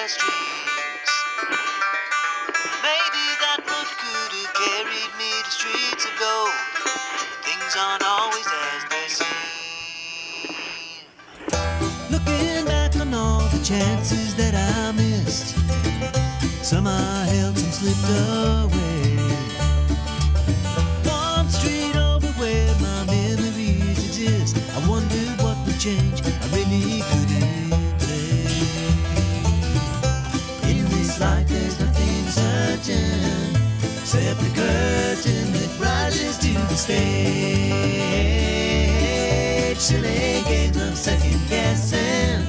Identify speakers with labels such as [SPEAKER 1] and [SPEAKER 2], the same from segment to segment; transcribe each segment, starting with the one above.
[SPEAKER 1] endless dreams. Maybe that road could have carried me to streets of gold. Things aren't always as they seem. Looking back on all the chances that I missed, some I held, some slipped away. One street over where my memories exist, I wonder what would change, I really couldn't say. In this life there's nothing certain, except the curtain that rises to the stage. Silly games of second guessing,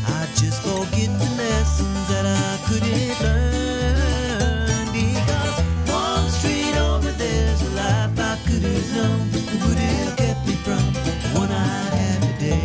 [SPEAKER 1] I just forget the lessons that I couldn't learn. Because one street over there's a life I could have known that would have kept me from the one I had today.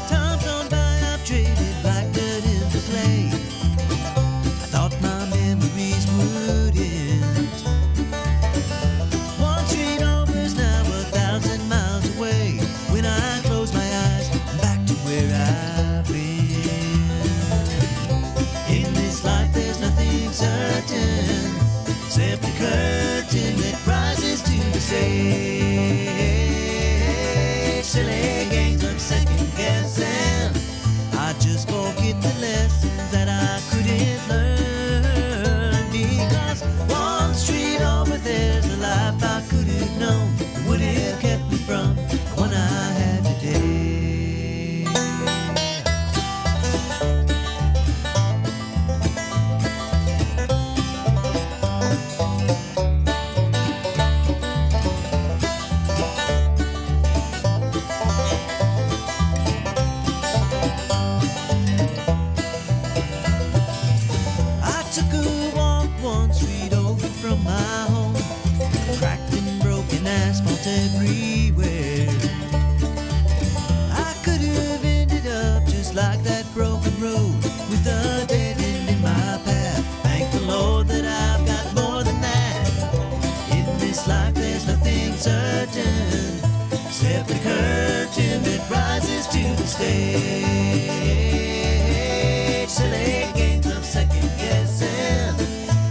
[SPEAKER 1] Times gone by, I've traded black dirt into clay. I thought my memories would end. One street over's now 1,000 miles away. When I close my eyes, I'm back to where I've been. In this life there's nothing certain, except the curtain that rises to the stage. Silly games of second guessing, I just forget the lessons that I couldn't learn. Because one street over there's a life I could have known that would have kept me from the one I had today. I took a walk one street over from my home, cracked and broken asphalt everywhere. I could have ended up just like that broken road, with a dead end in my path. Thank the Lord that I've got more than that. In this life there's nothing certain, except the curtain that rises to the stage. Silly games of second guessing,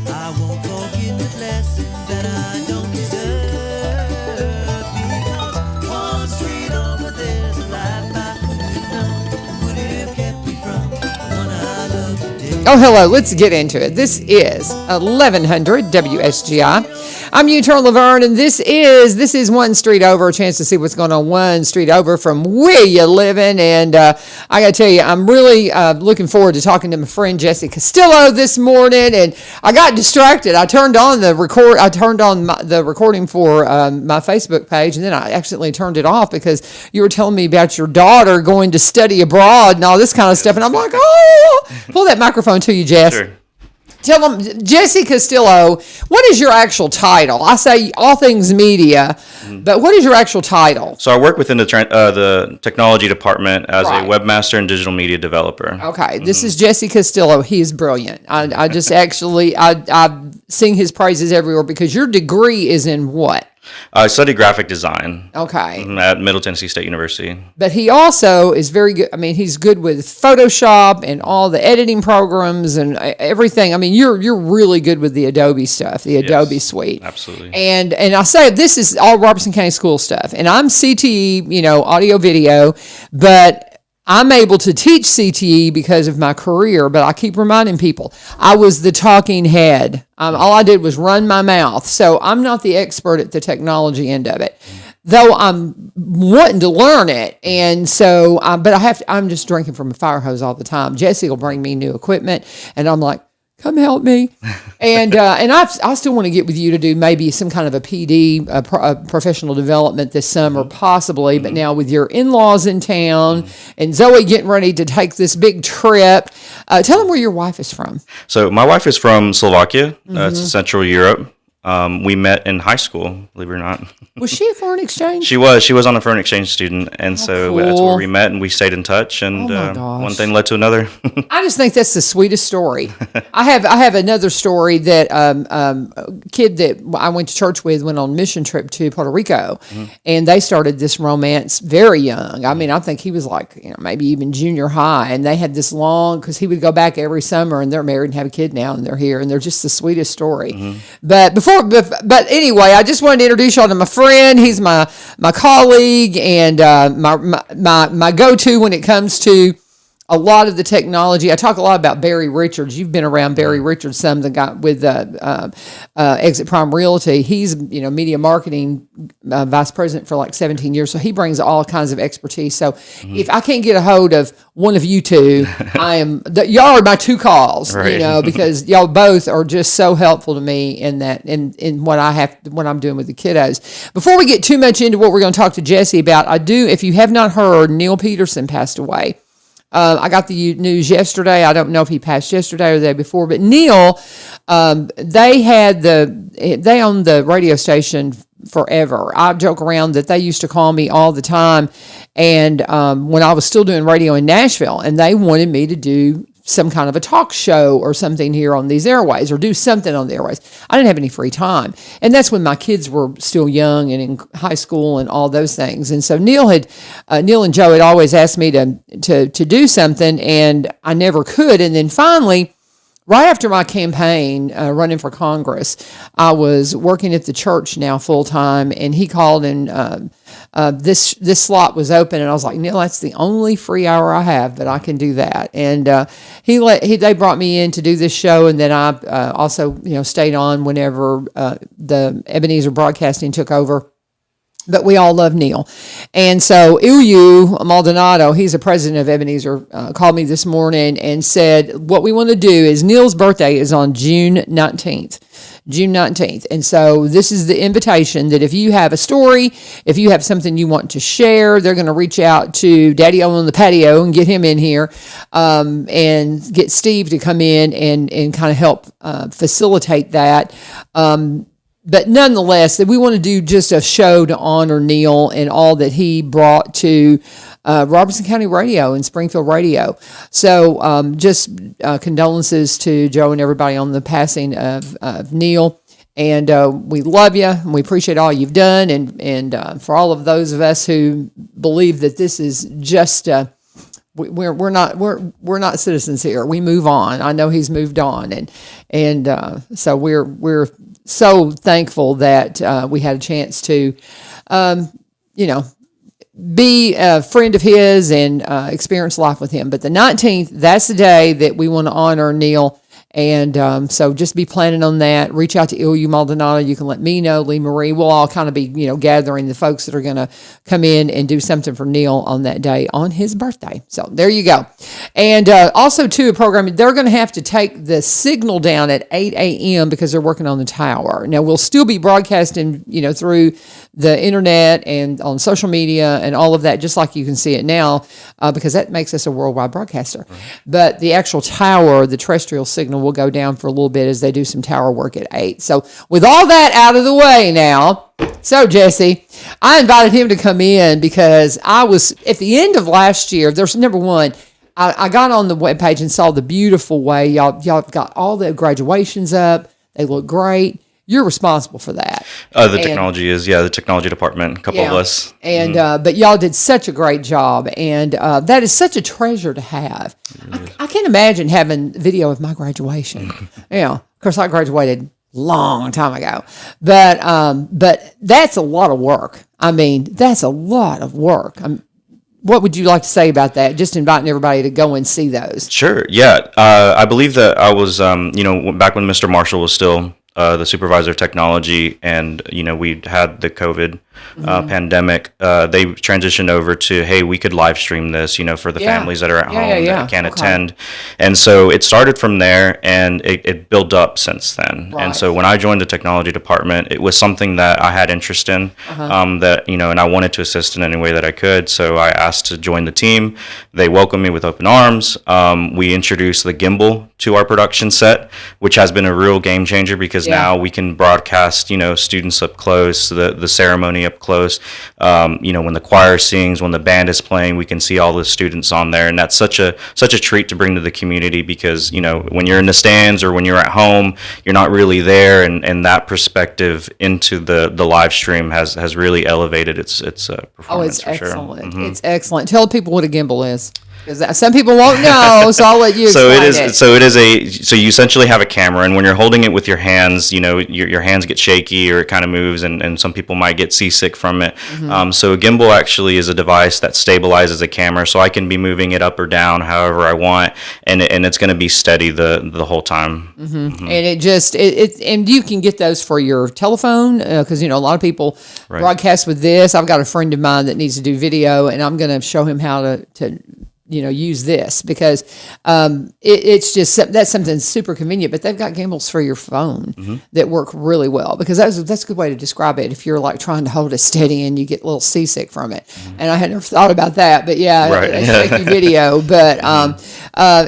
[SPEAKER 1] I won't forget the lessons that I don't deserve. Because one street over there's a life I could have known that would have kept me from the one I love today.
[SPEAKER 2] Oh, hello. Let's get into it. This is 1100 WSGI. I'm U-Turn LaVern, and this is one street over, a chance to see what's going on one street over from where you living. And I got to tell you, I'm really looking forward to talking to my friend Jesse Castillo this morning. And I got distracted. I turned on the recording for my Facebook page, and then I accidentally turned it off because you were telling me about your daughter going to study abroad and all this kind of stuff. And I'm like, oh, pull that microphone to you, Jess.
[SPEAKER 3] Sure.
[SPEAKER 2] Tell them, Jesse Castillo, what is your actual title? I say all things media, but what is your actual title?
[SPEAKER 3] So I work within the technology department as a webmaster and digital media developer.
[SPEAKER 2] Okay, this is Jesse Castillo. He is brilliant. I just actually, I sing his praises everywhere because your degree is in what?
[SPEAKER 3] I study graphic design.
[SPEAKER 2] Okay.
[SPEAKER 3] At Middle Tennessee State University.
[SPEAKER 2] But he also is very good. I mean, he's good with Photoshop and all the editing programs and everything. I mean, you're really good with the Adobe stuff, the Adobe suite.
[SPEAKER 3] Absolutely.
[SPEAKER 2] And I say this is all Robertson County School stuff. And I'm CTE, audio video, but I'm able to teach CTE because of my career, but I keep reminding people, I was the talking head. All I did was run my mouth. So I'm not the expert at the technology end of it, though I'm wanting to learn it. And so, but I'm just drinking from a fire hose all the time. Jesse will bring me new equipment, and I'm like, come help me. And I still want to get with you to do maybe some kind of a PD, a professional development this summer, possibly. But now with your in-laws in town and Zoe getting ready to take this big trip, tell them where your wife is from.
[SPEAKER 3] So my wife is from Slovakia. It's Central Europe. We met in high school, believe it or not.
[SPEAKER 2] Was she a foreign exchange?
[SPEAKER 3] She was on a foreign exchange student, and so that's
[SPEAKER 2] cool.
[SPEAKER 3] where we met, and we stayed in touch, and one thing led to another.
[SPEAKER 2] I just think that's the sweetest story. I have another story that a kid that I went to church with went on a mission trip to Puerto Rico, and they started this romance very young. I mean, I think he was like, maybe even junior high, and they had this long, because he would go back every summer, and they're married and have a kid now, and they're here, and they're just the sweetest story. But anyway, I just wanted to introduce y'all to my friend. He's my colleague and my go-to when it comes to a lot of the technology. I talk a lot about Barry Richards. You've been around Barry Richards, some the guy with Exit Prime Realty. He's media marketing vice president for like 17 years, so he brings all kinds of expertise. So if I can't get a hold of one of you two, y'all are my two calls,
[SPEAKER 3] right.
[SPEAKER 2] Because y'all both are just so helpful to me in that in what I'm doing with the kiddos. Before we get too much into what we're going to talk to Jesse about, if you have not heard, Neil Peterson passed away. I got the news yesterday. I don't know if he passed yesterday or the day before, but Neil, they owned the radio station forever. I joke around that they used to call me all the time, and when I was still doing radio in Nashville, and they wanted me to do some kind of a talk show or something here on these airways, or do something on the airways. I didn't have any free time. And that's when my kids were still young and in high school and all those things. And so Neil and Joe had always asked me to do something, and I never could. And then finally, right after my campaign, running for Congress, I was working at the church now full time, and he called, and this slot was open, and I was like, Neil, that's the only free hour I have, but I can do that. And they brought me in to do this show, and then I also stayed on whenever the Ebenezer Broadcasting took over. But we all love Neil. And so Ilyu Maldonado, he's the president of Ebenezer, called me this morning and said, what we want to do is, Neil's birthday is on June 19th. And so this is the invitation that if you have a story, if you have something you want to share, they're going to reach out to Daddy on the patio and get him in here, and get Steve to come in and kind of help facilitate that. But nonetheless, that we want to do just a show to honor Neil and all that he brought to Robertson County Radio and Springfield Radio. So just condolences to Joe and everybody on the passing of Neil. And we love you, and we appreciate all you've done. And for all of those of us who believe that this is just we're not citizens here. We move on. I know he's moved on, and so we're so thankful that we had a chance to, be a friend of his and experience life with him. But the 19th, that's the day that we want to honor Neil. And so just be planning on that. Reach out to Ilyu Maldonado. You can let me know, Lee Marie. We'll all kind of be, gathering the folks that are going to come in and do something for Neil on that day, on his birthday. So there you go. And also, too, a program, they're going to have to take the signal down at 8 a.m. because they're working on the tower. Now, we'll still be broadcasting, through the internet and on social media and all of that, just like you can see it now, because that makes us a worldwide broadcaster. Right. But the actual tower, the terrestrial signal, will go down for a little bit as they do some tower work at 8. So with all that out of the way now, so Jesse, I invited him to come in because I was, at the end of last year, there's number one, I got on the webpage and saw the beautiful way y'all got all the graduations up. They look great. You're responsible for that.
[SPEAKER 3] The technology department, a couple of us. And
[SPEAKER 2] but y'all did such a great job, and that is such a treasure to have. I can't imagine having video of my graduation. Of course, I graduated long time ago, but that's a lot of work. I mean, that's a lot of work. What would you like to say about that? Just inviting everybody to go and see those.
[SPEAKER 3] Sure. Yeah. I believe that I was, back when Mr. Marshall was still the supervisor of technology, and we had the COVID pandemic. They transitioned over to, hey, we could live stream this, for the families that are at home that can't attend. And so it started from there, and it built up since then. Right. And so when I joined the technology department, it was something that I had interest in, that and I wanted to assist in any way that I could. So I asked to join the team. They welcomed me with open arms. We introduced the gimbal to our production set, which has been a real game changer because
[SPEAKER 2] Yeah.
[SPEAKER 3] now, we can broadcast, students up close, the ceremony up close. When the choir sings, when the band is playing, we can see all the students on there, and that's such a treat to bring to the community because when you're in the stands or when you're at home, you're not really there, and that perspective into the live stream has really elevated its performance.
[SPEAKER 2] It's
[SPEAKER 3] for
[SPEAKER 2] excellent.
[SPEAKER 3] Sure.
[SPEAKER 2] It's excellent. Tell people what a gimbal is. Because some people won't know, so I'll let you explain it.
[SPEAKER 3] So you essentially have a camera, and when you're holding it with your hands, your hands get shaky or it kind of moves, and some people might get seasick from it. So a gimbal actually is a device that stabilizes a camera, so I can be moving it up or down however I want, and it's going to be steady the whole time.
[SPEAKER 2] And and you can get those for your telephone because a lot of people broadcast with this. I've got a friend of mine that needs to do video, and I'm going to show him how to use this because it's just that's something super convenient. But they've got gimbals for your phone that work really well because that's a good way to describe it. If you're like trying to hold it steady and you get a little seasick from it, and I had never thought about that, but a shaky video. But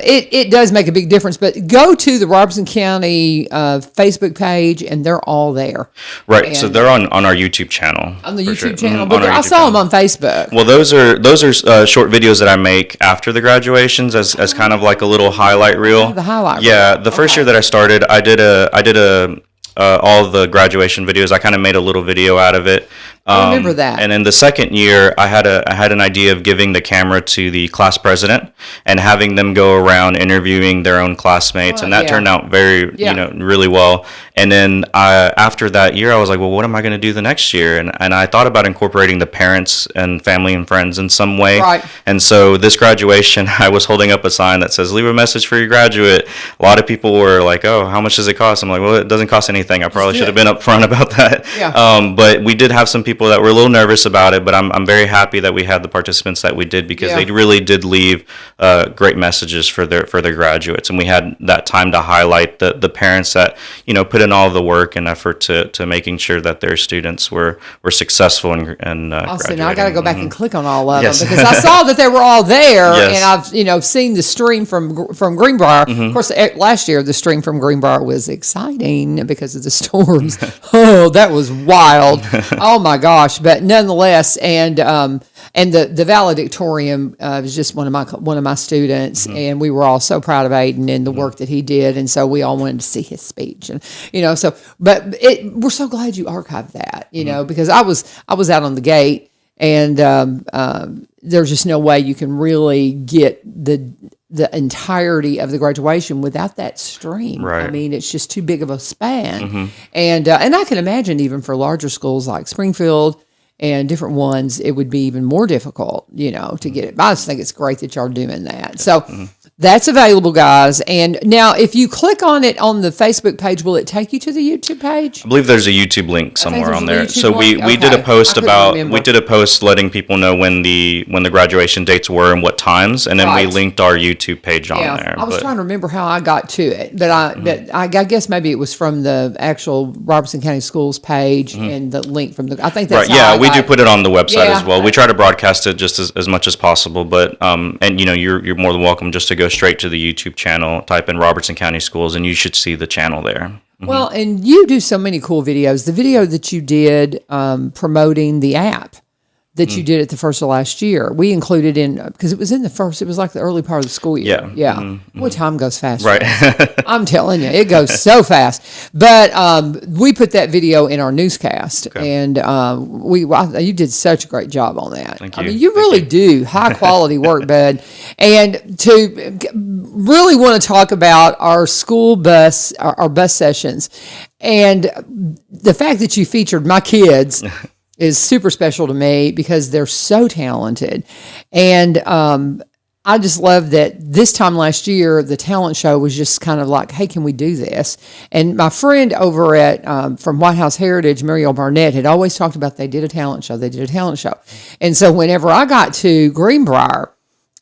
[SPEAKER 2] it does make a big difference. But go to the Robertson County Facebook page, and they're all there.
[SPEAKER 3] Right.
[SPEAKER 2] And
[SPEAKER 3] so they're on our YouTube channel.
[SPEAKER 2] On the YouTube channel, but I saw them on Facebook.
[SPEAKER 3] Well, those are short videos that I make after the graduations as kind of like a little highlight reel.
[SPEAKER 2] The highlight
[SPEAKER 3] Yeah,
[SPEAKER 2] reel.
[SPEAKER 3] the first year that I started, I did all the graduation videos. I kind of made a little video out of it.
[SPEAKER 2] I remember that.
[SPEAKER 3] And in the second year, I had an idea of giving the camera to the class president and having them go around interviewing their own classmates, and that turned out very, really well. And then after that year, I was like, well, what am I going to do the next year? And I thought about incorporating the parents and family and friends in some way.
[SPEAKER 2] Right.
[SPEAKER 3] And so this graduation, I was holding up a sign that says, leave a message for your graduate. A lot of people were like, oh, how much does it cost? I'm like, well, it doesn't cost anything. I probably should have been upfront about that.
[SPEAKER 2] Yeah.
[SPEAKER 3] But we did have some people that were a little nervous about it, but I'm very happy that we had the participants that we did because they really did leave great messages for their graduates, and we had that time to highlight the parents that put in all the work and effort to making sure that their students were successful and graduating.
[SPEAKER 2] Now I got to go back and click on all of
[SPEAKER 3] Yes.
[SPEAKER 2] them because I saw that they were all there,
[SPEAKER 3] Yes.
[SPEAKER 2] and I've seen the stream from Greenbrier. Of course, last year the stream from Greenbrier was exciting because of the storms. Oh, that was wild! Oh my gosh! But nonetheless, and the valedictorian was just one of my students, and we were all so proud of Aiden and the work that he did, and so we all wanted to see his speech, and we're so glad you archived that, because I was out on the gate, and there's just no way you can really get the entirety of the graduation without that stream.
[SPEAKER 3] Right.
[SPEAKER 2] I mean, it's just too big of a span, and I can imagine even for larger schools like Springfield and different ones, it would be even more difficult, to get it. But I just think it's great that y'all are doing that. So that's available, guys. And now, if you click on it on the Facebook page, will it take you to the YouTube page?
[SPEAKER 3] I believe there's a YouTube link somewhere on there.
[SPEAKER 2] YouTube
[SPEAKER 3] So we
[SPEAKER 2] link?
[SPEAKER 3] did a
[SPEAKER 2] Okay.
[SPEAKER 3] post
[SPEAKER 2] I couldn't
[SPEAKER 3] about
[SPEAKER 2] remember.
[SPEAKER 3] we did a post letting people know when the graduation dates were and what times, and then we
[SPEAKER 2] Right.
[SPEAKER 3] linked our YouTube page on there.
[SPEAKER 2] I was
[SPEAKER 3] But-
[SPEAKER 2] trying to remember how I got to it, but I guess maybe it was from the actual Robertson County Schools page and the link from the. I think that's
[SPEAKER 3] Right, yeah, we do
[SPEAKER 2] it.
[SPEAKER 3] put it on the website
[SPEAKER 2] Yeah.
[SPEAKER 3] as well. We try to broadcast it just as much as possible, but you're more than welcome just to go straight to the YouTube channel, type in Robertson County Schools, and you should see the channel there.
[SPEAKER 2] Well, and you do so many cool videos. The video that you did promoting the app that you did at the first of last year, we included in, because it was like the early part of the school year.
[SPEAKER 3] Yeah.
[SPEAKER 2] Boy, time goes fast.
[SPEAKER 3] Right.
[SPEAKER 2] I'm telling you, it goes so fast. But we put that video in our newscast, and you did such a great job on that.
[SPEAKER 3] Thank
[SPEAKER 2] I
[SPEAKER 3] you.
[SPEAKER 2] mean, you really do high quality work, bud. And to really want to talk about our school bus, our bus sessions, and the fact that you featured my kids. Is super special to me because they're so talented. And I just love that this time last year, the talent show was just kind of like, hey, can we do this? And my friend over at from White House Heritage, Muriel Barnett, had always talked about they did a talent show. And so whenever I got to Greenbrier,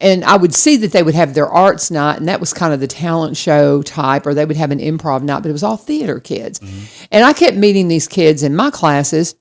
[SPEAKER 2] and I would see that they would have their arts night, and that was kind of the talent show type, or they would have an improv night, but it was all theater kids. And I kept meeting these kids in my classes.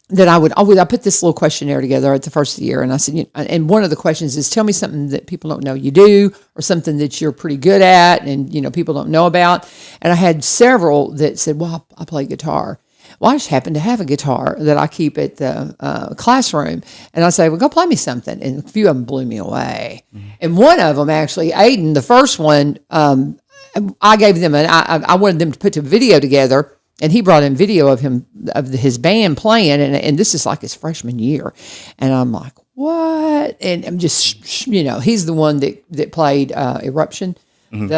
[SPEAKER 2] that I put this little questionnaire together at the first of the year, and I said, and one of the questions is, tell me something that people don't know you do, or something that you're pretty good at, and people don't know about. And I had several that said, well, I play guitar. Well, I just happen to have a guitar that I keep at the classroom, and I say, well, go play me something. And a few of them blew me away. Mm-hmm. And one of them, actually, Aiden, the first one, I gave them I wanted them to put a video together. And he brought in video of his band playing, and this is like his freshman year. And I'm like, what? And I'm just, he's the one that played Eruption. Mm-hmm.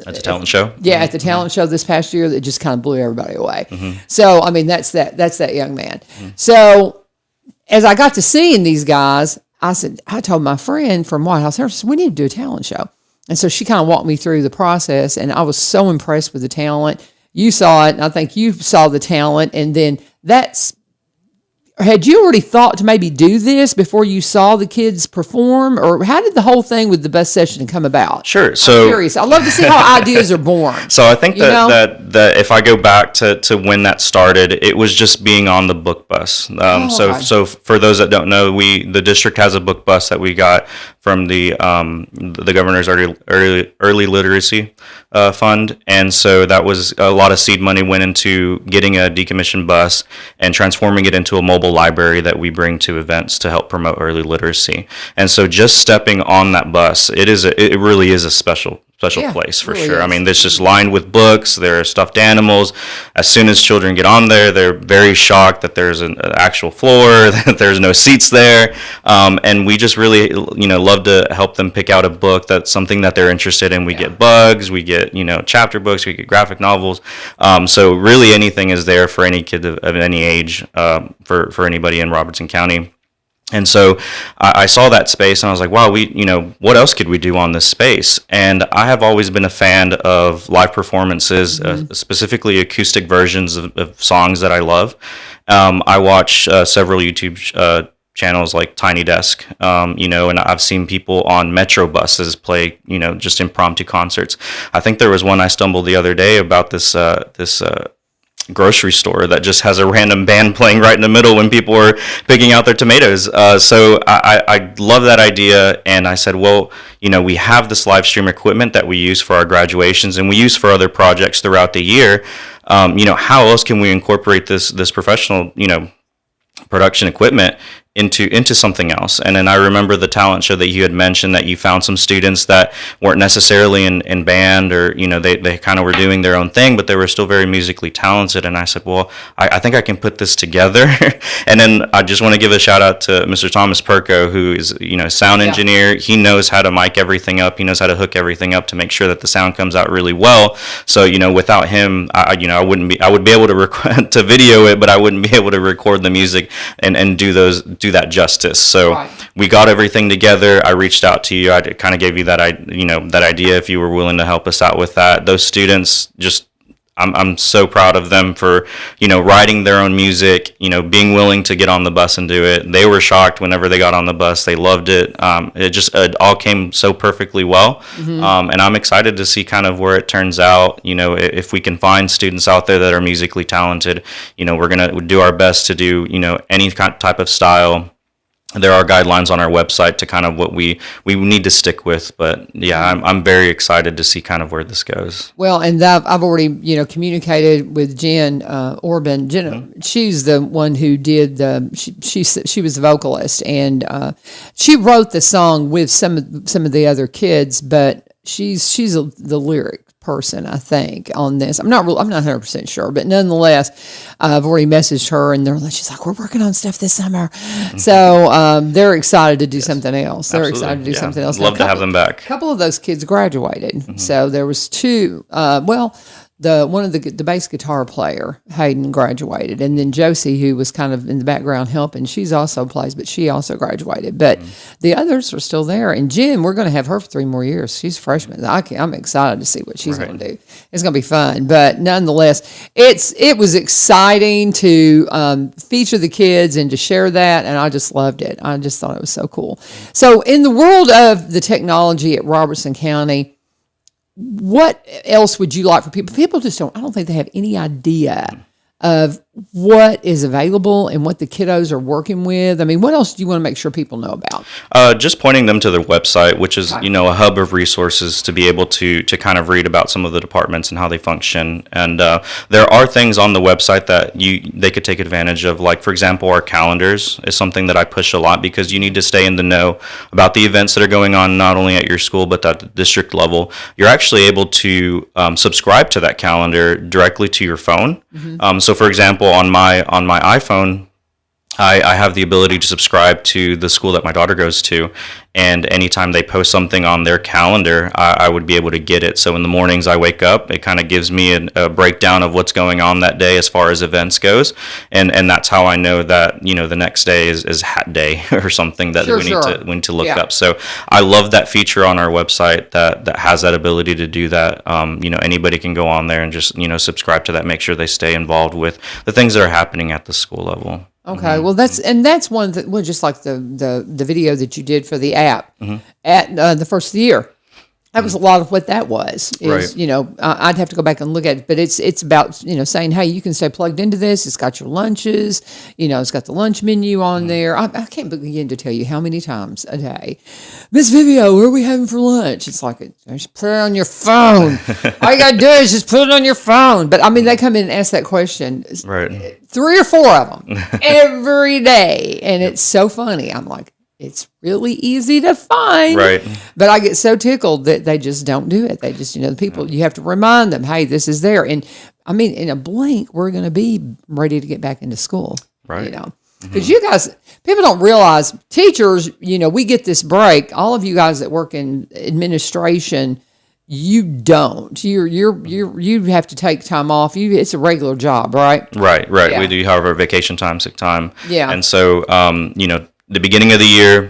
[SPEAKER 3] At the talent show.
[SPEAKER 2] Yeah, at the talent show this past year, that just kind of blew everybody away. Mm-hmm. So, I mean, that's that young man. Mm-hmm. So, as I got to seeing these guys, I told my friend from White House, I said, we need to do a talent show. And so she kind of walked me through the process, and I was so impressed with the talent. You saw it, and I think you saw the talent, and then had you already thought to maybe do this before you saw the kids perform, or how did the whole thing with the bus session come about?
[SPEAKER 3] Sure. So
[SPEAKER 2] I'm curious. I love to see how ideas are born.
[SPEAKER 3] So I think that if I go back to when that started, it was just being on the book bus. So for those that don't know, the district has a book bus that we got from the governor's early literacy fund, and so that was a lot of seed money went into getting a decommissioned bus and transforming it into a mobile library that we bring to events to help promote early literacy. And so just stepping on that bus, it really is a special place for really sure. Is. I mean, it's just lined with books. There are stuffed animals. As soon as children get on there, they're very shocked that there's an actual floor, that there's no seats there. And we just really, love to help them pick out a book that's something that they're interested in. We get bugs, we get, chapter books, we get graphic novels. So really anything is there for any kid of any age, for anybody in Robertson County. And so I saw that space, and I was like, wow, what else could we do on this space? And I have always been a fan of live performances, mm-hmm. Specifically acoustic versions of songs that I love. I watch several YouTube channels like Tiny Desk, and I've seen people on metro buses play, just impromptu concerts. I think there was one I stumbled the other day about this grocery store that just has a random band playing right in the middle when people are picking out their tomatoes. So I love that idea, and I said, well, we have this live stream equipment that we use for our graduations and we use for other projects throughout the year. How else can we incorporate this professional, production equipment into something else? And then I remember the talent show that you had mentioned, that you found some students that weren't necessarily in band, or they kind of were doing their own thing, but they were still very musically talented. And I said, well, I think I can put this together. And then I just want to give a shout out to Mr. Thomas Perko, who is sound engineer. He knows how to mic everything up. He knows how to hook everything up to make sure that the sound comes out really well. So without him, I would be able to to video it, but I wouldn't be able to record the music and do that justice. So right. We got everything together. I reached out to you. I kind of gave you that idea, if you were willing to help us out with that. Those students, just I'm so proud of them for writing their own music, being willing to get on the bus and do it. They were shocked whenever they got on the bus. They loved it. It all came so perfectly well. Mm-hmm. And I'm excited to see kind of where it turns out. If we can find students out there that are musically talented, we're going to do our best to do any type of style. There are guidelines on our website to kind of what we need to stick with, but yeah, I'm very excited to see kind of where this goes.
[SPEAKER 2] Well, and I've already communicated with Jen Orban. Jen, mm-hmm. She's the one who did she was the vocalist, and she wrote the song with some of the other kids, but she's the lyric person, I think, on this. I'm not 100% sure, but nonetheless, I've already messaged her, and she's like, we're working on stuff this summer. Mm-hmm. So they're excited to do something else. They're excited to do something else.
[SPEAKER 3] Love to have them back.
[SPEAKER 2] A couple of those kids graduated. Mm-hmm. So there was two. One of the bass guitar player, Hayden, graduated, and then Josie, who was kind of in the background helping, she's also plays, but she also graduated. But the others are still there. And Jen, we're going to have her for 3 more years. She's a freshman. I'm excited to see what she's going to do. It's going to be fun. But nonetheless, it was exciting to feature the kids and to share that, and I just loved it. I just thought it was so cool. So in the world of the technology at Robertson County, what else would you like for people? People just I don't think they have any idea of what is available and what the kiddos are working with? I mean, what else do you want to make sure people know about?
[SPEAKER 3] Just pointing them to their website, which is, a hub of resources to be able to kind of read about some of the departments and how they function. And there are things on the website that they could take advantage of. Like, for example, our calendars is something that I push a lot, because you need to stay in the know about the events that are going on, not only at your school, but at the district level. You're actually able to subscribe to that calendar directly to your phone. So, for example, on my iPhone, I have the ability to subscribe to the school that my daughter goes to, and anytime they post something on their calendar, I would be able to get it. So in the mornings I wake up, it kind of gives me a breakdown of what's going on that day as far as events goes, and that's how I know that the next day is hat day or something that we need to look up. So I love that feature on our website that has that ability to do that. Anybody can go on there and just subscribe to that, make sure they stay involved with the things that are happening at the school level.
[SPEAKER 2] Okay, well that's one that, well, just like the video that you did for the app at the first of the year. That was a lot of what that was. Is,
[SPEAKER 3] Right.
[SPEAKER 2] I'd have to go back and look at it, but it's about saying, hey, you can stay plugged into this. It's got your lunches. It's got the lunch menu on there. I can't begin to tell you how many times a day, Miss Vivio, what are we having for lunch? It's like, just put it on your phone. All you gotta do is just put it on your phone. But I mean, they come in and ask that question,
[SPEAKER 3] Right.
[SPEAKER 2] 3 or 4 of them every day, and it's so funny. I'm like, it's really easy to find.
[SPEAKER 3] Right.
[SPEAKER 2] But I get so tickled that they just don't do it. They just, the people, you have to remind them, hey, this is there. And I mean, in a blink, we're going to be ready to get back into school.
[SPEAKER 3] Right.
[SPEAKER 2] Because you guys, people don't realize, teachers, we get this break. All of you guys that work in administration, you don't. You have to take time off. It's a regular job, right?
[SPEAKER 3] Right.
[SPEAKER 2] Yeah.
[SPEAKER 3] We do have our vacation time, sick time.
[SPEAKER 2] Yeah.
[SPEAKER 3] And so, the beginning of the year,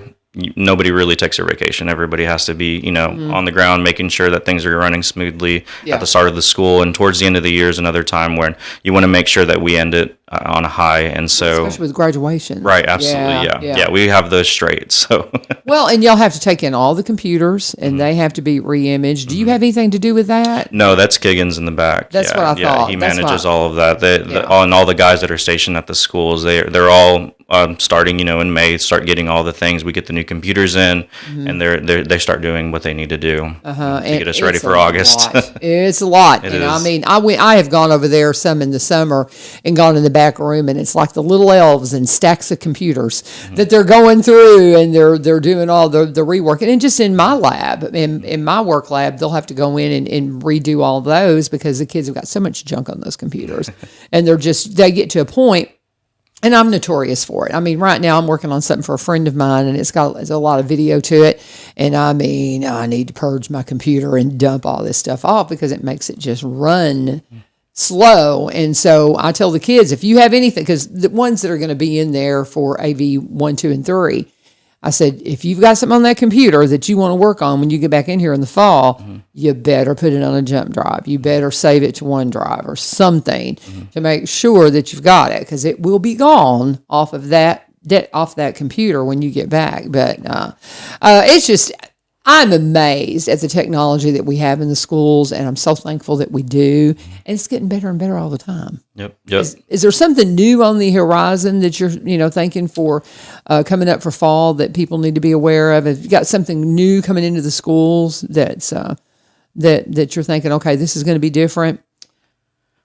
[SPEAKER 3] nobody really takes their vacation. Everybody has to be, on the ground, making sure that things are running smoothly at the start of the school. And towards the end of the year is another time where you want to make sure that we end it on a high. And so,
[SPEAKER 2] especially with graduation.
[SPEAKER 3] Right. Absolutely. Yeah. We have those straight. So,
[SPEAKER 2] well, and y'all have to take in all the computers, and they have to be re-imaged. Do you have anything to do with that?
[SPEAKER 3] No, that's Kiggins in the back.
[SPEAKER 2] That's what I thought.
[SPEAKER 3] Yeah, he manages all of that. And all the guys that are stationed at the schools, they're all starting, in May, start getting all the things. We get the new computers in, and they start doing what they need to do to get us ready for August.
[SPEAKER 2] It's a lot.
[SPEAKER 3] It is.
[SPEAKER 2] I mean, I have gone over there some in the summer and gone in the back room, and it's like the little elves and stacks of computers that they're going through, and they're doing all the rework. And just in my lab, in my work lab, they'll have to go in and redo all those because the kids have got so much junk on those computers, and they get to a point. And I'm notorious for it. I mean, right now I'm working on something for a friend of mine, and it's a lot of video to it. And I mean, I need to purge my computer and dump all this stuff off because it makes it just run slow. And so I tell the kids, if you have anything, because the ones that are going to be in there for AV 1, 2, and 3, I said, if you've got something on that computer that you want to work on when you get back in here in the fall, you better put it on a jump drive. You better save it to OneDrive or something to make sure that you've got it, because it will be gone off of that computer when you get back. But it's just, I'm amazed at the technology that we have in the schools, and I'm so thankful that we do. And it's getting better and better all the time.
[SPEAKER 3] Yep.
[SPEAKER 2] Is there something new on the horizon that you're, thinking for coming up for fall that people need to be aware of? Have you got something new coming into the schools that's that you're thinking, okay, this is going to be different?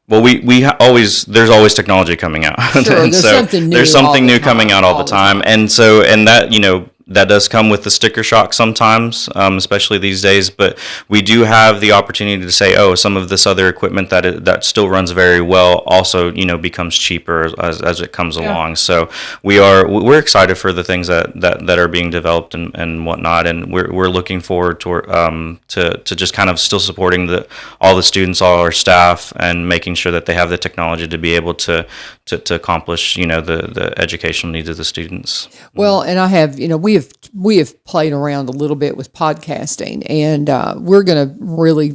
[SPEAKER 3] Well, there's always technology coming out.
[SPEAKER 2] Sure,
[SPEAKER 3] and
[SPEAKER 2] there's something new.
[SPEAKER 3] There's something new coming out all the time. And so, and that, that does come with the sticker shock sometimes, especially these days. But we do have the opportunity to say, oh, some of this other equipment that still runs very well also, becomes cheaper as it comes along. So we're excited for the things that are being developed and whatnot, and we're looking forward to just kind of still supporting all the students, all our staff, and making sure that they have the technology to be able to accomplish the educational needs of the students.
[SPEAKER 2] Well, and I have we have played around a little bit with podcasting, and we're going to really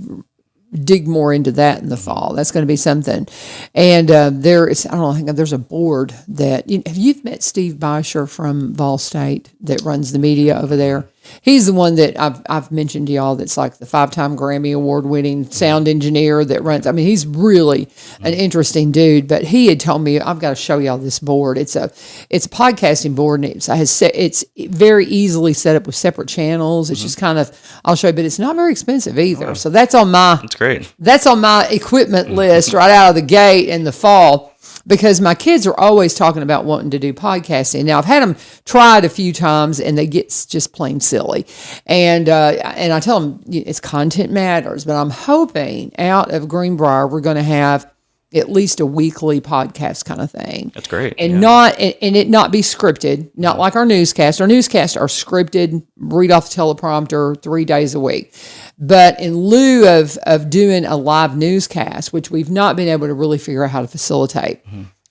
[SPEAKER 2] dig more into that in the fall. That's going to be something. And there's a board that, have you met Steve Beischer from Vol State that runs the media over there? He's the one that I've mentioned to y'all that's like the 5-time Grammy Award winning sound engineer that runs. I mean, he's really an interesting dude. But he had told me, I've got to show y'all this board. It's a podcasting board, and it's very easily set up with separate channels. It's just kind of, I'll show you, but it's not very expensive either. So that's on my equipment list right out of the gate in the fall, because my kids are always talking about wanting to do podcasting. Now, I've had them try it a few times, and they get just plain silly. And I tell them it's content matters, but I'm hoping out of Greenbrier we're going to have at least a weekly podcast kind of thing.
[SPEAKER 3] That's great.
[SPEAKER 2] And it not be scripted, not like our newscast. Our newscasts are scripted, read off the teleprompter 3 days a week. But in lieu of doing a live newscast, which we've not been able to really figure out how to facilitate,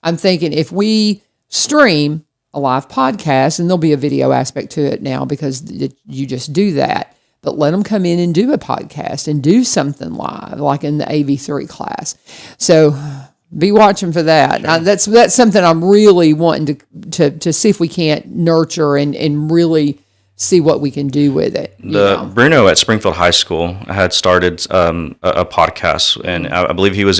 [SPEAKER 2] I'm thinking if we stream a live podcast, and there'll be a video aspect to it now because you just do that, but let them come in and do a podcast and do something live, like in the AV3 class. So be watching for that. Sure. That's something I'm really wanting to see if we can't nurture and really see what we can do with it.
[SPEAKER 3] Bruno at Springfield High School had started a podcast, and I believe he was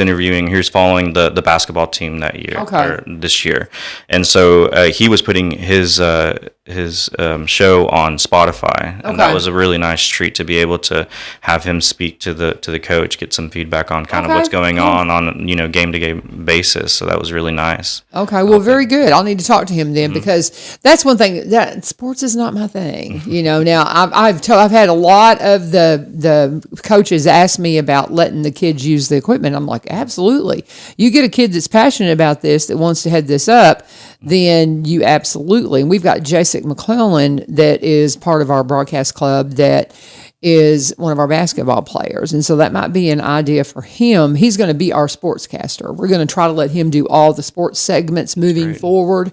[SPEAKER 3] following the basketball team that year, or this year, and so he was putting his show on Spotify, and that was a really nice treat to be able to have him speak to the coach, get some feedback on kind of what's going on game to game basis. So that was really nice. Okay,
[SPEAKER 2] well, very good. I'll need to talk to him then, because that's one thing, that sports is not my thing. Now I've had a lot of the coaches ask me about letting the kids use the equipment. I'm like, absolutely. You get a kid that's passionate about this, that wants to head this up, then you absolutely. And we've got Jacek McClellan that is part of our broadcast club that is one of our basketball players. And so that might be an idea for him. He's going to be our sportscaster. We're going to try to let him do all the sports segments moving forward.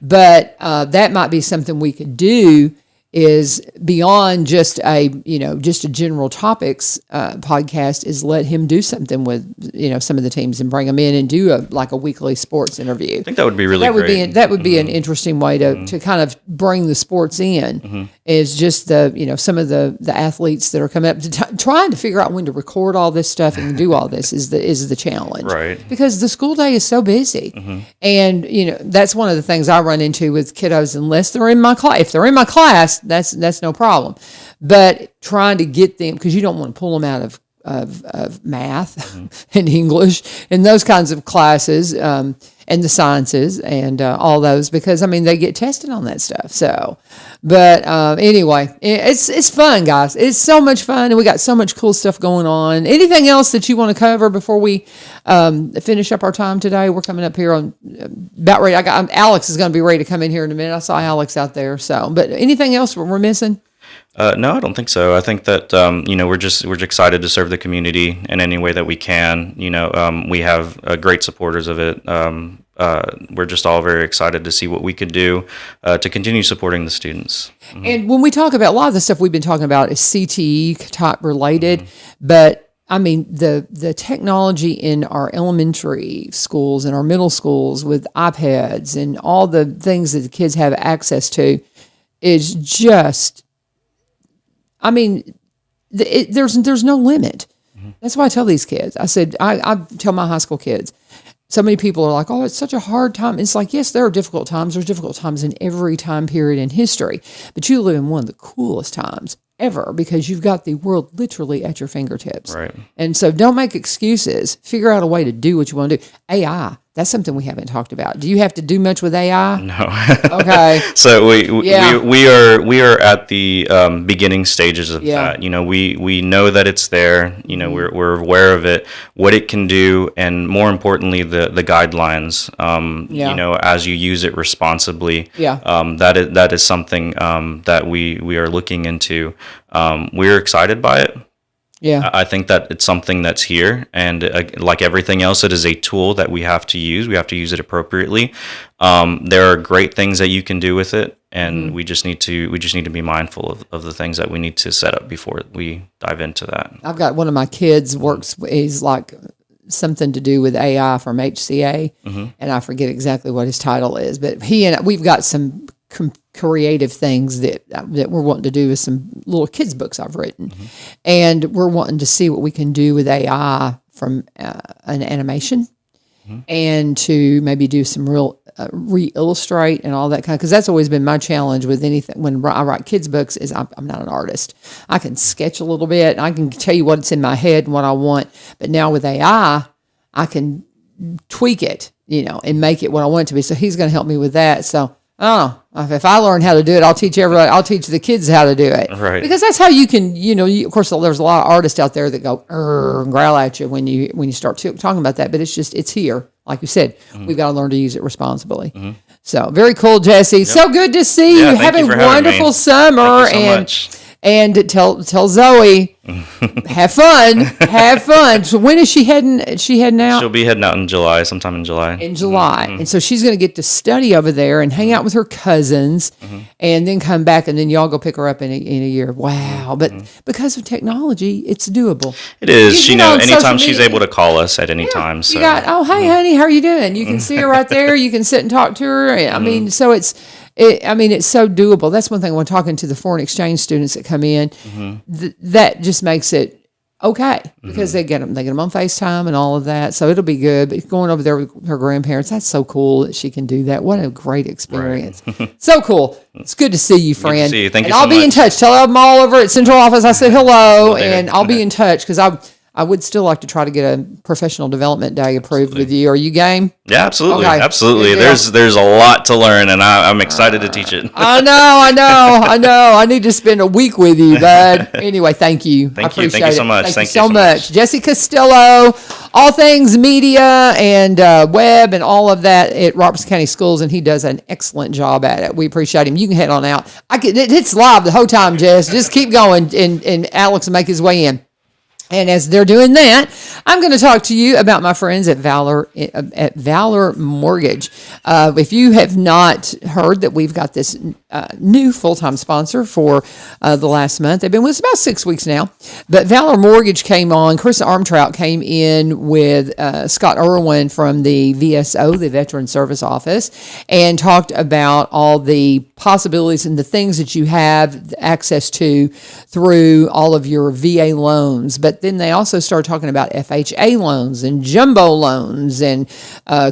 [SPEAKER 2] But that might be something we could do, is beyond just a general topics podcast, is let him do something with some of the teams and bring them in and do a weekly sports interview.
[SPEAKER 3] I think that would be really great.
[SPEAKER 2] That would be an interesting way to kind of bring the sports in. Is just some of the athletes that are coming up trying to figure out when to record all this stuff and do all this is the challenge,
[SPEAKER 3] right? Because
[SPEAKER 2] the school day is so busy, and that's one of the things I run into with kiddos. Unless they're in my class, if they're in my class, that's no problem. But trying to get them, because you don't want to pull them out of math and English and those kinds of classes, and the sciences and all those, because they get tested on that stuff. So, but anyway, it's fun, guys. It's so much fun, and we got so much cool stuff going on. Anything else that you want to cover before we finish up our time today? We're coming up here on about ready. Alex is going to be ready to come in here in a minute. I saw Alex out there. So, but anything else we're missing?
[SPEAKER 3] No, I don't think so. I think that we're just excited to serve the community in any way that we can. We have great supporters of it. We're just all very excited to see what we could do to continue supporting the students.
[SPEAKER 2] And when we talk about a lot of the stuff we've been talking about is CTE type related, but the technology in our elementary schools and our middle schools with iPads and all the things that the kids have access to is just, there's no limit. That's why I tell these kids. I said, I tell my high school kids, so many people are like, oh, it's such a hard time. It's like, yes, there are difficult times. There's difficult times in every time period in history, but you live in one of the coolest times ever, because you've got the world literally at your fingertips.
[SPEAKER 3] Right.
[SPEAKER 2] And so don't make excuses. Figure out a way to do what you want to do. AI, that's something we haven't talked about. Do you have to do much with AI?
[SPEAKER 3] No.
[SPEAKER 2] Okay.
[SPEAKER 3] So we are at the beginning stages of that. We know that it's there. We're aware of it, what it can do, and more importantly, the guidelines. As you use it responsibly. That is something that we are looking into. We're excited by it.
[SPEAKER 2] Yeah,
[SPEAKER 3] I think that it's something that's here, and like everything else, it is a tool that we have to use. We have to use it appropriately. There are great things that you can do with it, and we just need to be mindful of the things that we need to set up before we dive into that.
[SPEAKER 2] I've got one of my kids he's like something to do with AI from HCA, and I forget exactly what his title is, but we've got some creative things that we're wanting to do with some little kids books I've written, and we're wanting to see what we can do with AI from an animation, and to maybe do some real re-illustrate and all that kind of, because that's always been my challenge with anything when I write kids books is I'm not an artist. I can sketch a little bit and I can tell you what's in my head and what I want, but now with AI I can tweak it, and make it what I want it to be. So he's going to help me with that. So if I learn how to do it, I'll teach everybody. I'll teach the kids how to do it.
[SPEAKER 3] Right.
[SPEAKER 2] Because that's how you can, of course, there's a lot of artists out there that go and growl at you when you start talking about that. But it's here. Like you said, we've got to learn to use it responsibly. So very cool, Jesse. Yep. So good to see you. Have a wonderful summer.
[SPEAKER 3] Thank you so much.
[SPEAKER 2] And tell Zoe, have fun. So when is she heading out?
[SPEAKER 3] She'll be heading out in July, sometime in July.
[SPEAKER 2] And so she's going to get to study over there and hang out with her cousins, and then come back, and then y'all go pick her up in a year. Wow! But because of technology, it's doable.
[SPEAKER 3] It is. Anytime she's able to call us at any time. So
[SPEAKER 2] you got, hey honey, how are you doing? You can see her right there. You can sit and talk to her. I mean, so it's so doable. That's one thing when talking to the foreign exchange students that come in, that just makes it okay, because they get them on FaceTime and all of that. So it'll be good. But going over there with her grandparents, that's so cool that she can do that. What a great experience. Right. So cool. It's good to see you, friend.
[SPEAKER 3] Good to see you. Thank you
[SPEAKER 2] so much. I'll be in touch. Tell them all over at Central Office I said hello, and I'll be in touch because I would still like to try to get a professional development day approved with you. Are you game?
[SPEAKER 3] Yeah, absolutely.
[SPEAKER 2] Okay.
[SPEAKER 3] Absolutely.
[SPEAKER 2] Yeah.
[SPEAKER 3] There's a lot to learn, and I'm excited to teach it.
[SPEAKER 2] I know. I need to spend a week with you, bud. Anyway, thank you.
[SPEAKER 3] Thank you so much.
[SPEAKER 2] Thank you so much. Jesse Castillo, all things media and web and all of that at Robertson County Schools, and he does an excellent job at it. We appreciate him. You can head on out. It's live the whole time, Jess. Just keep going, and Alex will make his way in. And as they're doing that, I'm going to talk to you about my friends at Valor Mortgage. If you have not heard that we've got this new full-time sponsor for the last month, they've been with us about 6 weeks now. But Valor Mortgage came on. Chris Armtrout came in with Scott Irwin from the VSO, the Veteran Service Office, and talked about all the possibilities and the things that you have access to through all of your VA loans. But then they also started talking about FHA loans and jumbo loans and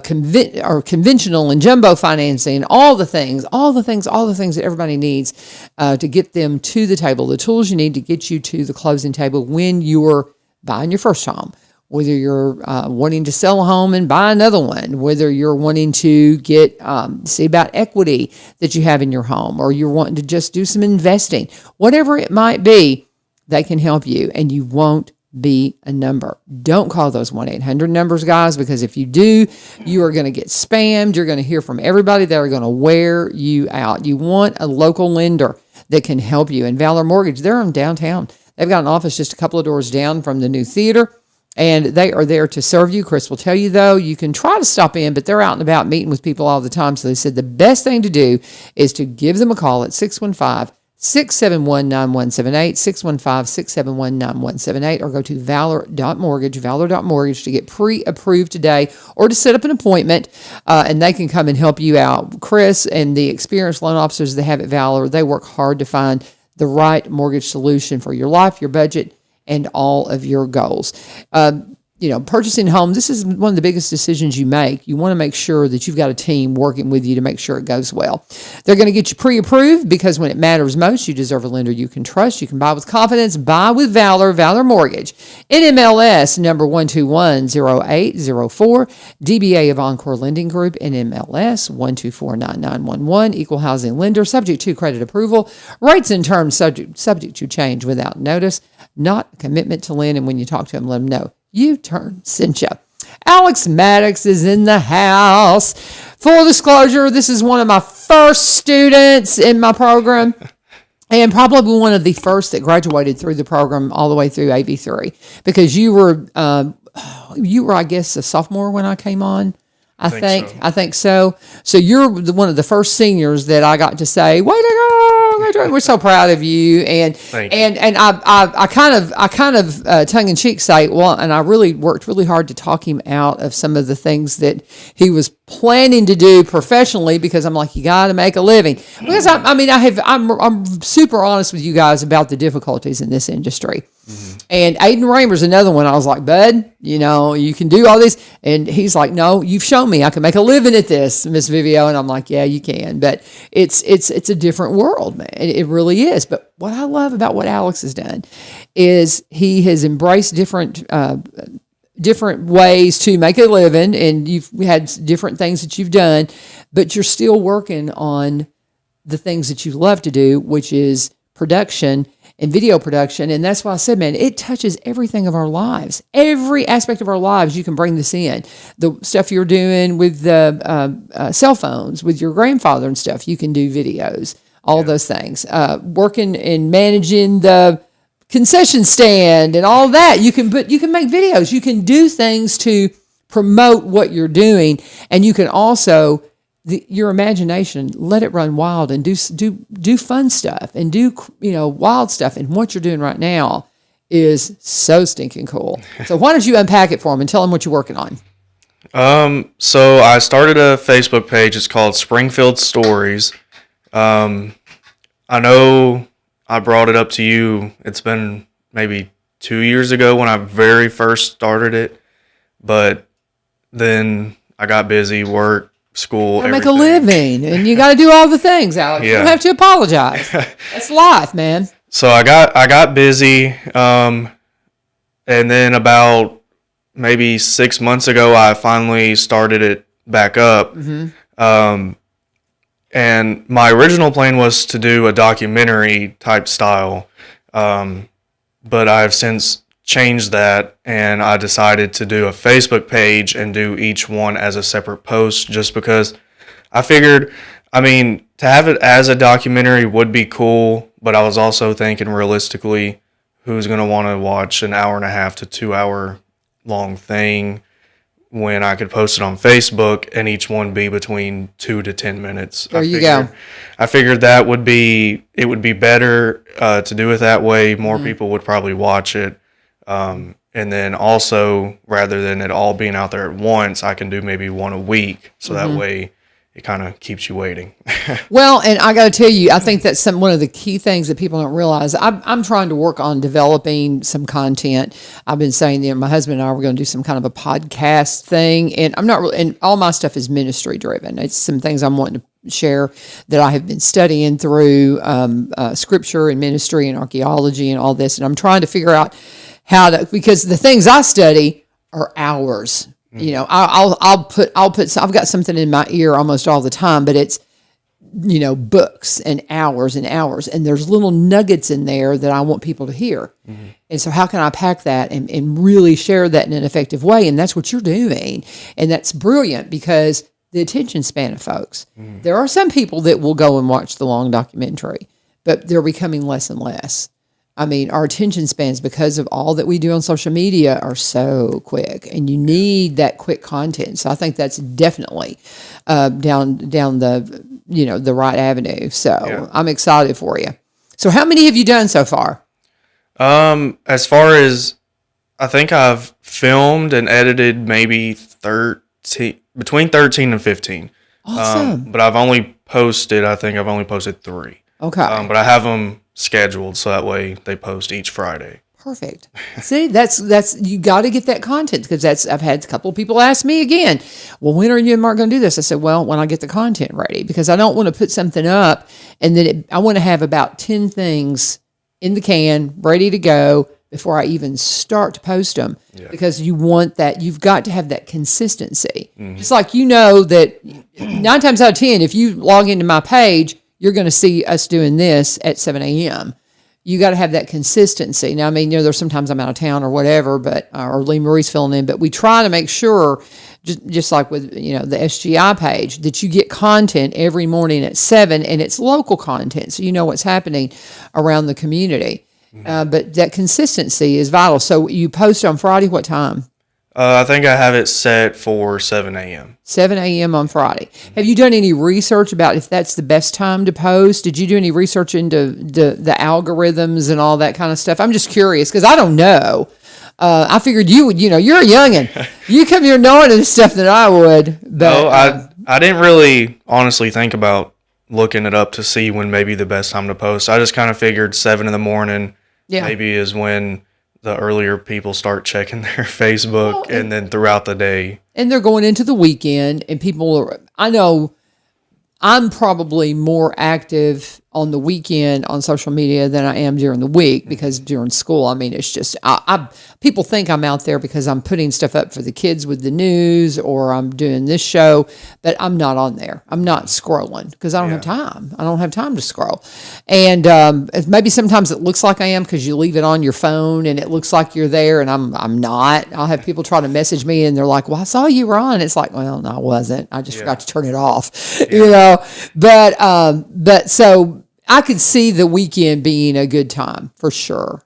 [SPEAKER 2] conventional and jumbo financing, all the things that everybody needs to get them to the table, the tools you need to get you to the closing table when you're buying your first home. Whether you're wanting to sell a home and buy another one, whether you're wanting to get see about equity that you have in your home, or you're wanting to just do some investing, whatever it might be, they can help you, and you won't be a number. Don't call those 1-800 numbers, guys, because if you do, you are going to get spammed. You're going to hear from everybody that are going to wear you out. You want a local lender that can help you. And Valor Mortgage, they're in downtown. They've got an office just a couple of doors down from the new theater, and they are there to serve you. Chris will tell you, though, you can try to stop in, but they're out and about meeting with people all the time. So they said the best thing to do is to give them a call at 615-671-9178, 615-671-9178, or go to valor.mortgage to get pre-approved today, or to set up an appointment, and they can come and help you out. Chris and the experienced loan officers they have at Valor, they work hard to find the right mortgage solution for your life, your budget, and all of your goals. Purchasing a home, this is one of the biggest decisions you make. You want to make sure that you've got a team working with you to make sure it goes well. They're going to get you pre-approved because when it matters most, you deserve a lender you can trust. You can buy with confidence. Buy with Valor Mortgage. NMLS number 1210804. DBA of Encore Lending Group. NMLS 1249911. Equal housing lender. Subject to credit approval. Rates and terms subject to change without notice. Not a commitment to lend. And when you talk to them, let them know U-turn sent you. Alex Maddux is in the house. Full disclosure, this is one of my first students in my program, and probably one of the first that graduated through the program all the way through AV3, because you were, I guess, a sophomore when I came on. I think so. So you're one of the first seniors that I got to say, "Way to go! We're so proud of you." And I kind of tongue in cheek say, well, and I really worked really hard to talk him out of some of the things that he was planning to do professionally, because I'm like, you got to make a living. Because I'm super honest with you guys about the difficulties in this industry. And Aiden Raymer's another one. I was like, bud, you can do all this. And he's like, no, you've shown me I can make a living at this, Miss Vivio. And I'm like, yeah, you can. But it's a different world, man. It really is. But what I love about what Alex has done is he has embraced different ways to make a living, and you've had different things that you've done, but you're still working on the things that you love to do, which is production and video production. And that's why I said, man, it touches everything of our lives. Every aspect of our lives, you can bring this in. The stuff you're doing with the cell phones, with your grandfather and stuff, you can do videos, all those things. Working and managing the concession stand and all that, you can make videos. You can do things to promote what you're doing, and you can also your imagination, let it run wild and do fun stuff and do wild stuff. And what you're doing right now is so stinking cool. So why don't you unpack it for them and tell them what you're working on?
[SPEAKER 4] So I started a Facebook page. It's called Springfield Stories. I know I brought it up to you. It's been maybe 2 years ago when I very first started it, but then I got busy, work, school, everything.
[SPEAKER 2] Make a living, and you got to do all the things, Alex. You don't have to apologize. That's life, man.
[SPEAKER 4] So I got busy, and then about maybe 6 months ago, I finally started it back up. And my original plan was to do a documentary type style, but I've since changed that, and I decided to do a Facebook page and do each one as a separate post, just because I figured, to have it as a documentary would be cool, but I was also thinking realistically, who's going to want to watch an hour and a half to 2 hour long thing when I could post it on Facebook and each one be between 2 to 10 minutes.
[SPEAKER 2] There you go.
[SPEAKER 4] I figured it would be better to do it that way. More people would probably watch it. And then also, rather than it all being out there at once, I can do maybe one a week. So that way it kind of keeps you waiting.
[SPEAKER 2] Well, and I got to tell you, I think that's one of the key things that people don't realize. I'm trying to work on developing some content. I've been saying that my husband and I were going to do some kind of a podcast thing, and I'm not really, and all my stuff is ministry driven. It's some things I'm wanting to share that I have been studying through scripture and ministry and archaeology and all this, and I'm trying to figure out how to, because the things I study are hours. I'll put I've got something in my ear almost all the time, but it's books and hours, and there's little nuggets in there that I want people to hear. And so how can I pack that and really share that in an effective way? And that's what you're doing, and that's brilliant, because the attention span of folks, there are some people that will go and watch the long documentary, but they're becoming less and less. Our attention spans, because of all that we do on social media, are so quick, and you need that quick content. So I think that's definitely down the right avenue. So I'm excited for you. So how many have you done so far?
[SPEAKER 4] As far as, I think I've filmed and edited maybe between 13 and 15.
[SPEAKER 2] Awesome.
[SPEAKER 4] But I've only posted 3.
[SPEAKER 2] Okay.
[SPEAKER 4] But I have them scheduled so that way they post each Friday.
[SPEAKER 2] Perfect. See, that's you got to get that content, because I've had a couple of people ask me again, well, when are you and Mark going to do this? I said, well, when I get the content ready, because I don't want to put something up and then I want to have about 10 things in the can ready to go before I even start to post them, because you want that, you've got to have that consistency. Just like that 9 times out of 10, if you log into my page, you're going to see us doing this at 7 a.m. You got to have that consistency. Now, there's sometimes I'm out of town or whatever, or Lee Marie's filling in, but we try to make sure, just like with, the SGI page, that you get content every morning at 7, and it's local content, so you know what's happening around the community. But that consistency is vital. So you post on Friday, what time?
[SPEAKER 4] I think I have it set for 7 a.m.
[SPEAKER 2] 7 a.m. on Friday. Have you done any research about if that's the best time to post? Did you do any research into the algorithms and all that kind of stuff? I'm just curious, because I don't know. I figured you would, you're a youngin. You come here knowing this stuff than I would. But,
[SPEAKER 4] No, I didn't really honestly think about looking it up to see when maybe the best time to post. I just kind of figured 7 a.m. maybe is when the earlier people start checking their Facebook, and then throughout the day.
[SPEAKER 2] And they're going into the weekend, and I know I'm probably more active on the weekend on social media than I am during the week, because during school, I mean, it's just, people think I'm out there because I'm putting stuff up for the kids with the news, or I'm doing this show, but I'm not on there. I'm not scrolling because I don't have time. I don't have time to scroll. And maybe sometimes it looks like I am because you leave it on your phone and it looks like you're there, and I'm not. I'll have people try to message me and they're like, well, I saw you were on. It's like, well, no, I wasn't. I just forgot to turn it off, But so I could see the weekend being a good time for sure.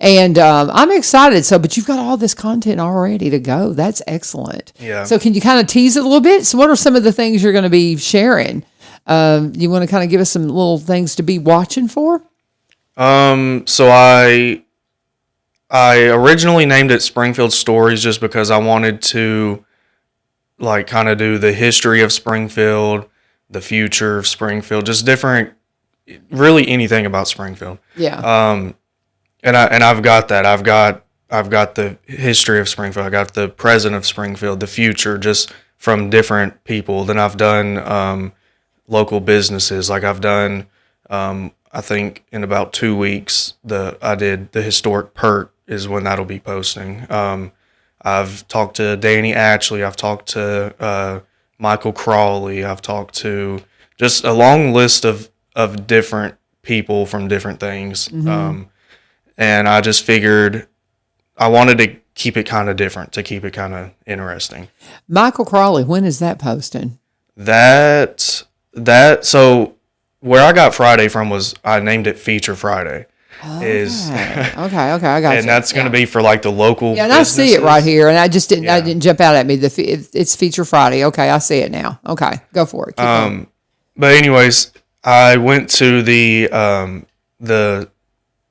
[SPEAKER 2] And I'm excited. So, but you've got all this content all ready to go. That's excellent.
[SPEAKER 4] Yeah.
[SPEAKER 2] So can you kind of tease it a little bit? So what are some of the things you're going to be sharing? You want to kind of give us some little things to be watching for?
[SPEAKER 4] So I originally named it Springfield Stories just because I wanted to like kind of do the history of Springfield, the future of Springfield, just different, really anything about Springfield.
[SPEAKER 2] Yeah.
[SPEAKER 4] And I've got that. I've got the history of Springfield. I got the present of Springfield, the future, just from different people. Then I've done local businesses. Like I've done, I think in about 2 weeks, I did the historic Perk is when that'll be posting. I've talked to Danny Ashley. I've talked to Michael Crawley. I've talked to just a long list of different people from different things.
[SPEAKER 2] Mm-hmm.
[SPEAKER 4] And I just figured I wanted to keep it kind of different, to keep it kind of interesting.
[SPEAKER 2] Michael Crawley, when is that posting?
[SPEAKER 4] So where I got Friday from was I named it Feature Friday.
[SPEAKER 2] Okay, I got
[SPEAKER 4] and that's going to be for like the local.
[SPEAKER 2] Yeah, and I see it right here, and I just didn't.
[SPEAKER 4] Yeah.
[SPEAKER 2] I didn't jump out at me. It's Feature Friday. Okay, I see it now. Okay, go for it. Keep going.
[SPEAKER 4] But anyways, I went to the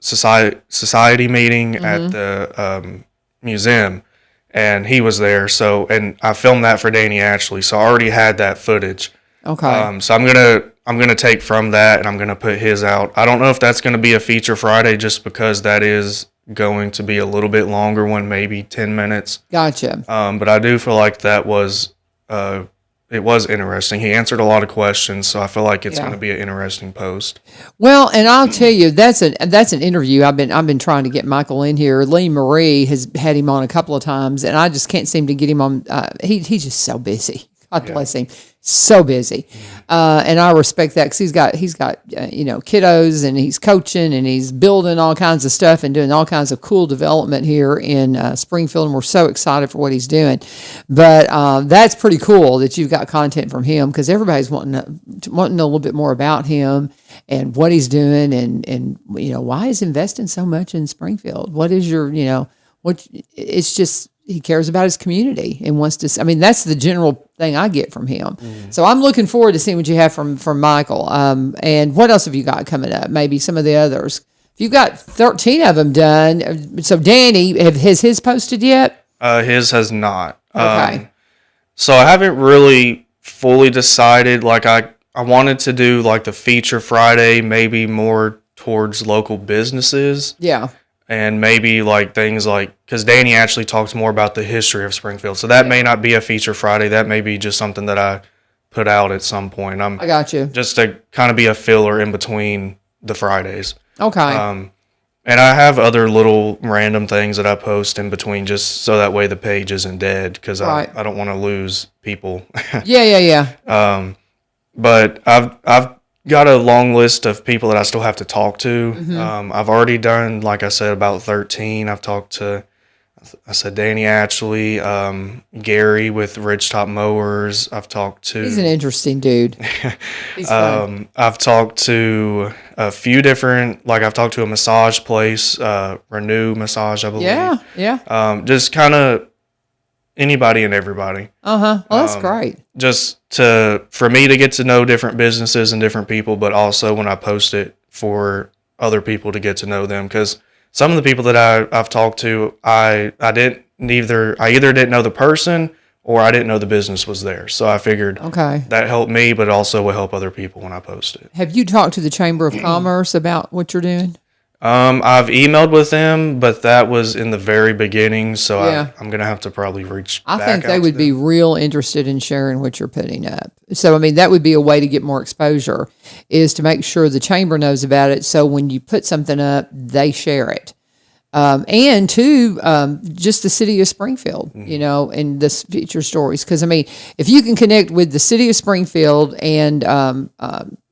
[SPEAKER 4] society meeting at the museum, and he was there. So, and I filmed that for Danny Ashley. So I already had that footage.
[SPEAKER 2] Okay.
[SPEAKER 4] So I'm gonna take from that, and I'm gonna put his out. I don't know if that's gonna be a Feature Friday, just because that is going to be a little bit longer one, maybe 10 minutes.
[SPEAKER 2] Gotcha.
[SPEAKER 4] But I do feel like that was it was interesting. He answered a lot of questions, so I feel like it's going to be an interesting post.
[SPEAKER 2] Well, and I'll tell you, that's an interview. I've been trying to get Michael in here. Lee Marie has had him on a couple of times, and I just can't seem to get him on. He's just so busy. God bless him. So busy. And I respect that because he's got kiddos, and he's coaching, and he's building all kinds of stuff and doing all kinds of cool development here in Springfield. And we're so excited for what he's doing. But that's pretty cool that you've got content from him, because everybody's wanting to know a little bit more about him and what he's doing, and why he's investing so much in Springfield. What is your, it's just, he cares about his community and wants to. I mean, that's the general thing I get from him. So I'm looking forward to seeing what you have from Michael. And what else have you got coming up? Maybe some of the others. If you've got 13 of them done, so Danny, has his posted yet?
[SPEAKER 4] His has not.
[SPEAKER 2] Okay.
[SPEAKER 4] So I haven't really fully decided. Like I wanted to do like the Feature Friday, maybe more towards local businesses.
[SPEAKER 2] Yeah.
[SPEAKER 4] And maybe like things like, because Danny actually talks more about the history of Springfield. So that may not be a Feature Friday. That may be just something that I put out at some point. I
[SPEAKER 2] got you.
[SPEAKER 4] Just to kind of be a filler in between the Fridays.
[SPEAKER 2] Okay.
[SPEAKER 4] And I have other little random things that I post in between, just so that way the page isn't dead, because I don't want to lose people.
[SPEAKER 2] Yeah.
[SPEAKER 4] But I've got a long list of people that I still have to talk to. I've already done, like I said, about 13. I've talked to, Danny Ashley, Gary with Ridgetop Mowers. I've talked to...
[SPEAKER 2] He's an interesting dude. He's fun.
[SPEAKER 4] I've talked to a few different, like I've talked to a massage place, Renew Massage, I believe.
[SPEAKER 2] Yeah.
[SPEAKER 4] Just kind of anybody and everybody.
[SPEAKER 2] Well, that's great.
[SPEAKER 4] Just for me to get to know different businesses and different people, but also when I post it for other people to get to know them, because some of the people that I've talked to, I either didn't know the person or I didn't know the business was there. So I figured that helped me, but also will help other people when I post it.
[SPEAKER 2] Have you talked to the Chamber of Commerce about what you're doing?
[SPEAKER 4] I've emailed with them, but that was in the very beginning, so I'm going to have to probably reach back out.
[SPEAKER 2] I think they would be real interested in sharing what you're putting up. So, I mean, that would be a way to get more exposure, is to make sure the chamber knows about it, so when you put something up, they share it. And two, just the city of Springfield, you know, and this feature stories. Because, I mean, if you can connect with the city of Springfield and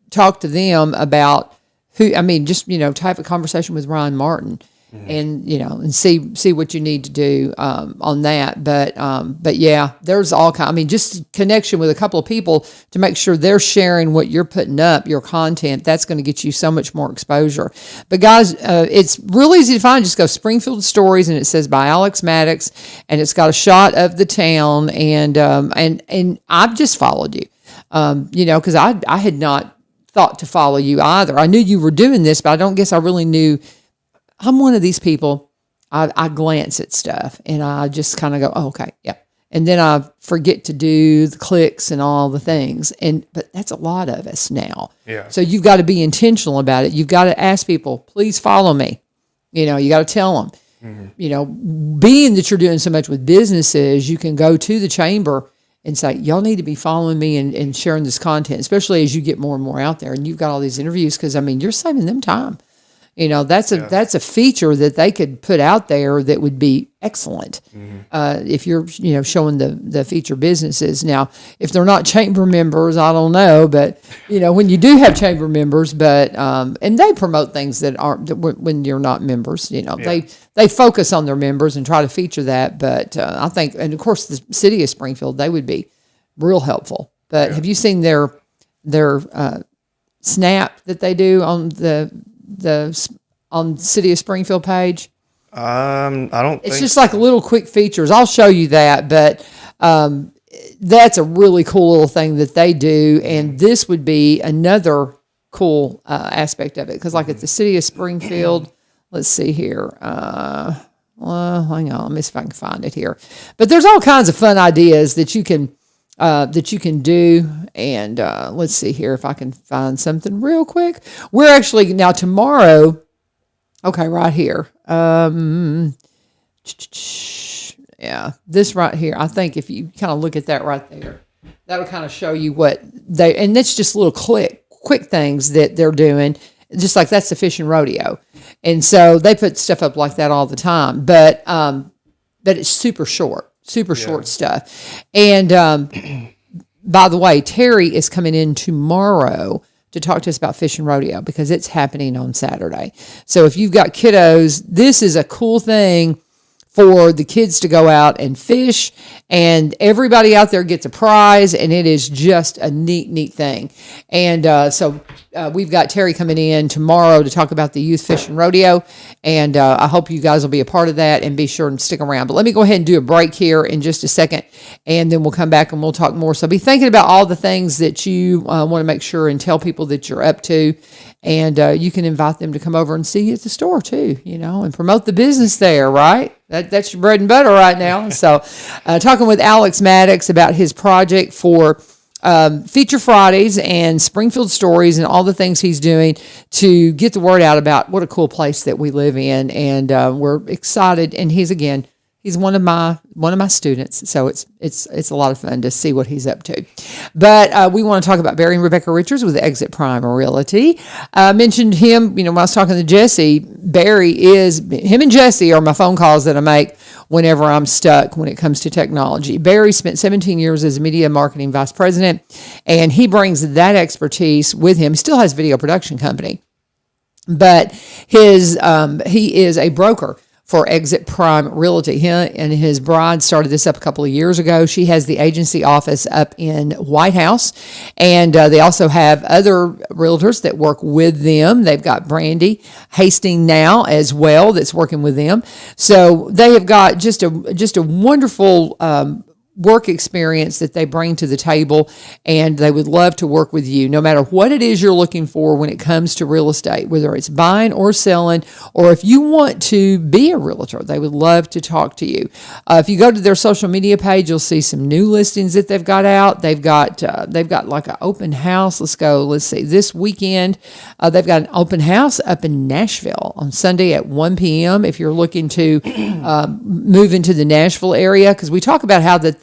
[SPEAKER 2] talk to them about just, you know, to have a conversation with Ryan Martin and, you know, and see what you need to do on that. But yeah, there's all kind. I mean, just connection with a couple of people to make sure they're sharing what you're putting up, your content. That's going to get you so much more exposure. But guys, it's real easy to find. Just go Springfield Stories, and it says by Alex Maddux, and it's got a shot of the town. And I've just followed you, you know, because I had not thought to follow you either. I knew you were doing this, but I don't guess I really knew. I'm one of these people, I glance at stuff and I just kind of go, oh, okay, yeah. And then I forget to do the clicks and all the things. But that's a lot of us now.
[SPEAKER 4] Yeah.
[SPEAKER 2] So you've got to be intentional about it. You've got to ask people, please follow me. You know, you got to tell them. Mm-hmm. You know, being that you're doing so much with businesses, you can go to the chamber and say, y'all need to be following me and sharing this content, especially as you get more and more out there and you've got all these interviews, because, I mean, you're saving them time. You know, that's a feature that they could put out there that would be excellent if you're, you know, showing the feature businesses. Now, if they're not chamber members, I don't know, but, you know, when you do have chamber members, but and they promote things that aren't when you're not members, you know, they focus on their members and try to feature that. But I think, and of course, the city of Springfield, they would be real helpful. But have you seen their snap that they do on the City of Springfield page?
[SPEAKER 4] I don't.
[SPEAKER 2] It's just like little quick features. I'll show you that, but that's a really cool little thing that they do, and this would be another cool aspect of it. Because, like at the City of Springfield, let's see here. Well, hang on, let me see if I can find it here. But there's all kinds of fun ideas that you can do. And let's see here if I can find something real quick. We're actually now tomorrow. Okay, right here. Yeah, this right here. I think if you kind of look at that right there, that would kind of show you what they, and it's just little quick things that they're doing. Just like that's the fishing rodeo. And so they put stuff up like that all the time, but it's super short stuff. And by the way, Terry is coming in tomorrow to talk to us about fishing rodeo because it's happening on Saturday. So if you've got kiddos, this is a cool thing for the kids to go out and fish, and everybody out there gets a prize, and it is just a neat thing. And so we've got Terry coming in tomorrow to talk about the youth fishing rodeo, and I hope you guys will be a part of that and be sure and stick around. But let me go ahead and do a break here in just a second, and then we'll come back and we'll talk more. So be thinking about all the things that you want to make sure and tell people that you're up to, and you can invite them to come over and see you at the store too, you know, and promote the business there, right? That's your bread and butter right now. So talking with Alex Maddux about his project for Feature Fridays and Springfield Stories and all the things he's doing to get the word out about what a cool place that we live in. And we're excited. And he's one of my students, so it's a lot of fun to see what he's up to. But we want to talk about Barry and Rebecca Richards with Exit Prime Realty. I mentioned him, you know, when I was talking to Jesse. Him and Jesse are my phone calls that I make whenever I'm stuck when it comes to technology. Barry spent 17 years as a media marketing vice president, and he brings that expertise with him. He still has a video production company, but he is a broker for Exit Prime Realty. He and his bride started this up a couple of years ago. She has the agency office up in White House, and they also have other realtors that work with them. They've got Brandy Hastings now as well that's working with them. So they have got just a wonderful work experience that they bring to the table, and they would love to work with you no matter what it is you're looking for when it comes to real estate, whether it's buying or selling, or if you want to be a realtor. They would love to talk to you. If you go to their social media page, you'll see some new listings that they've got out. They've got like an open house. Let's see, this weekend they've got an open house up in Nashville on Sunday at 1 p.m. if you're looking to move into the Nashville area, because we talk about how that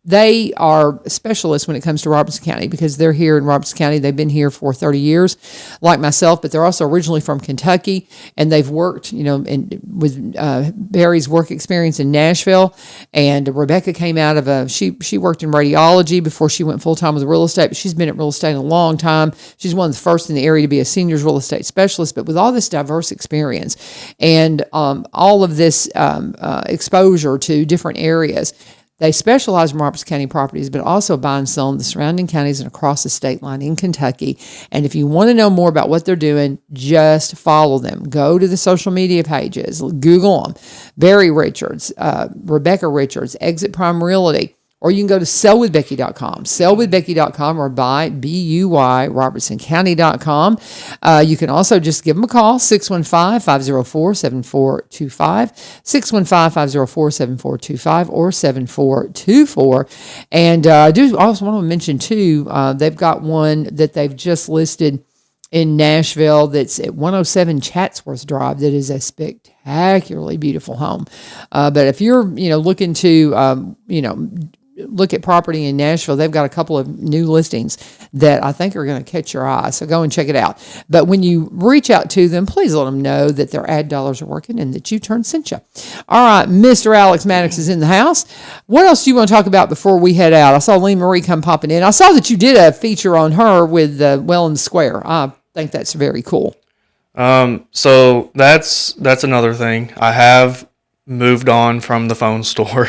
[SPEAKER 2] they are specialists when it comes to Robertson County, because they're here in Robertson County. They've been here for 30 years, like myself, but they're also originally from Kentucky, and they've worked, with Barry's work experience in Nashville. And Rebecca came out of she worked in radiology before she went full-time with real estate, but she's been at real estate a long time. She's one of the first in the area to be a seniors real estate specialist, but with all this diverse experience and all of this exposure to different areas. They specialize in Robertson County properties, but also buy and sell in the surrounding counties and across the state line in Kentucky. And if you want to know more about what they're doing, just follow them. Go to the social media pages, Google them. Barry Richards, Rebecca Richards, Exit Prime Realty. Or you can go to sellwithbecky.com, sellwithbecky.com, or buy, B-U-Y, robertsoncounty.com. You can also just give them a call, 615-504-7425, 615-504-7425, or 7424. And I do also want to mention, too, they've got one that they've just listed in Nashville that's at 107 Chatsworth Drive that is a spectacularly beautiful home. But if you're, looking to, look at property in Nashville, they've got a couple of new listings that I think are going to catch your eye. So go and check it out. But when you reach out to them, please let them know that their ad dollars are working and that U-Turn sent you. All right, Mr. Alex Maddux is in the house. What else do you want to talk about before we head out? I saw Lee Marie come popping in. I saw that you did a feature on her with Welland Square. I think that's very cool.
[SPEAKER 4] So that's another thing. I have moved on from the phone store.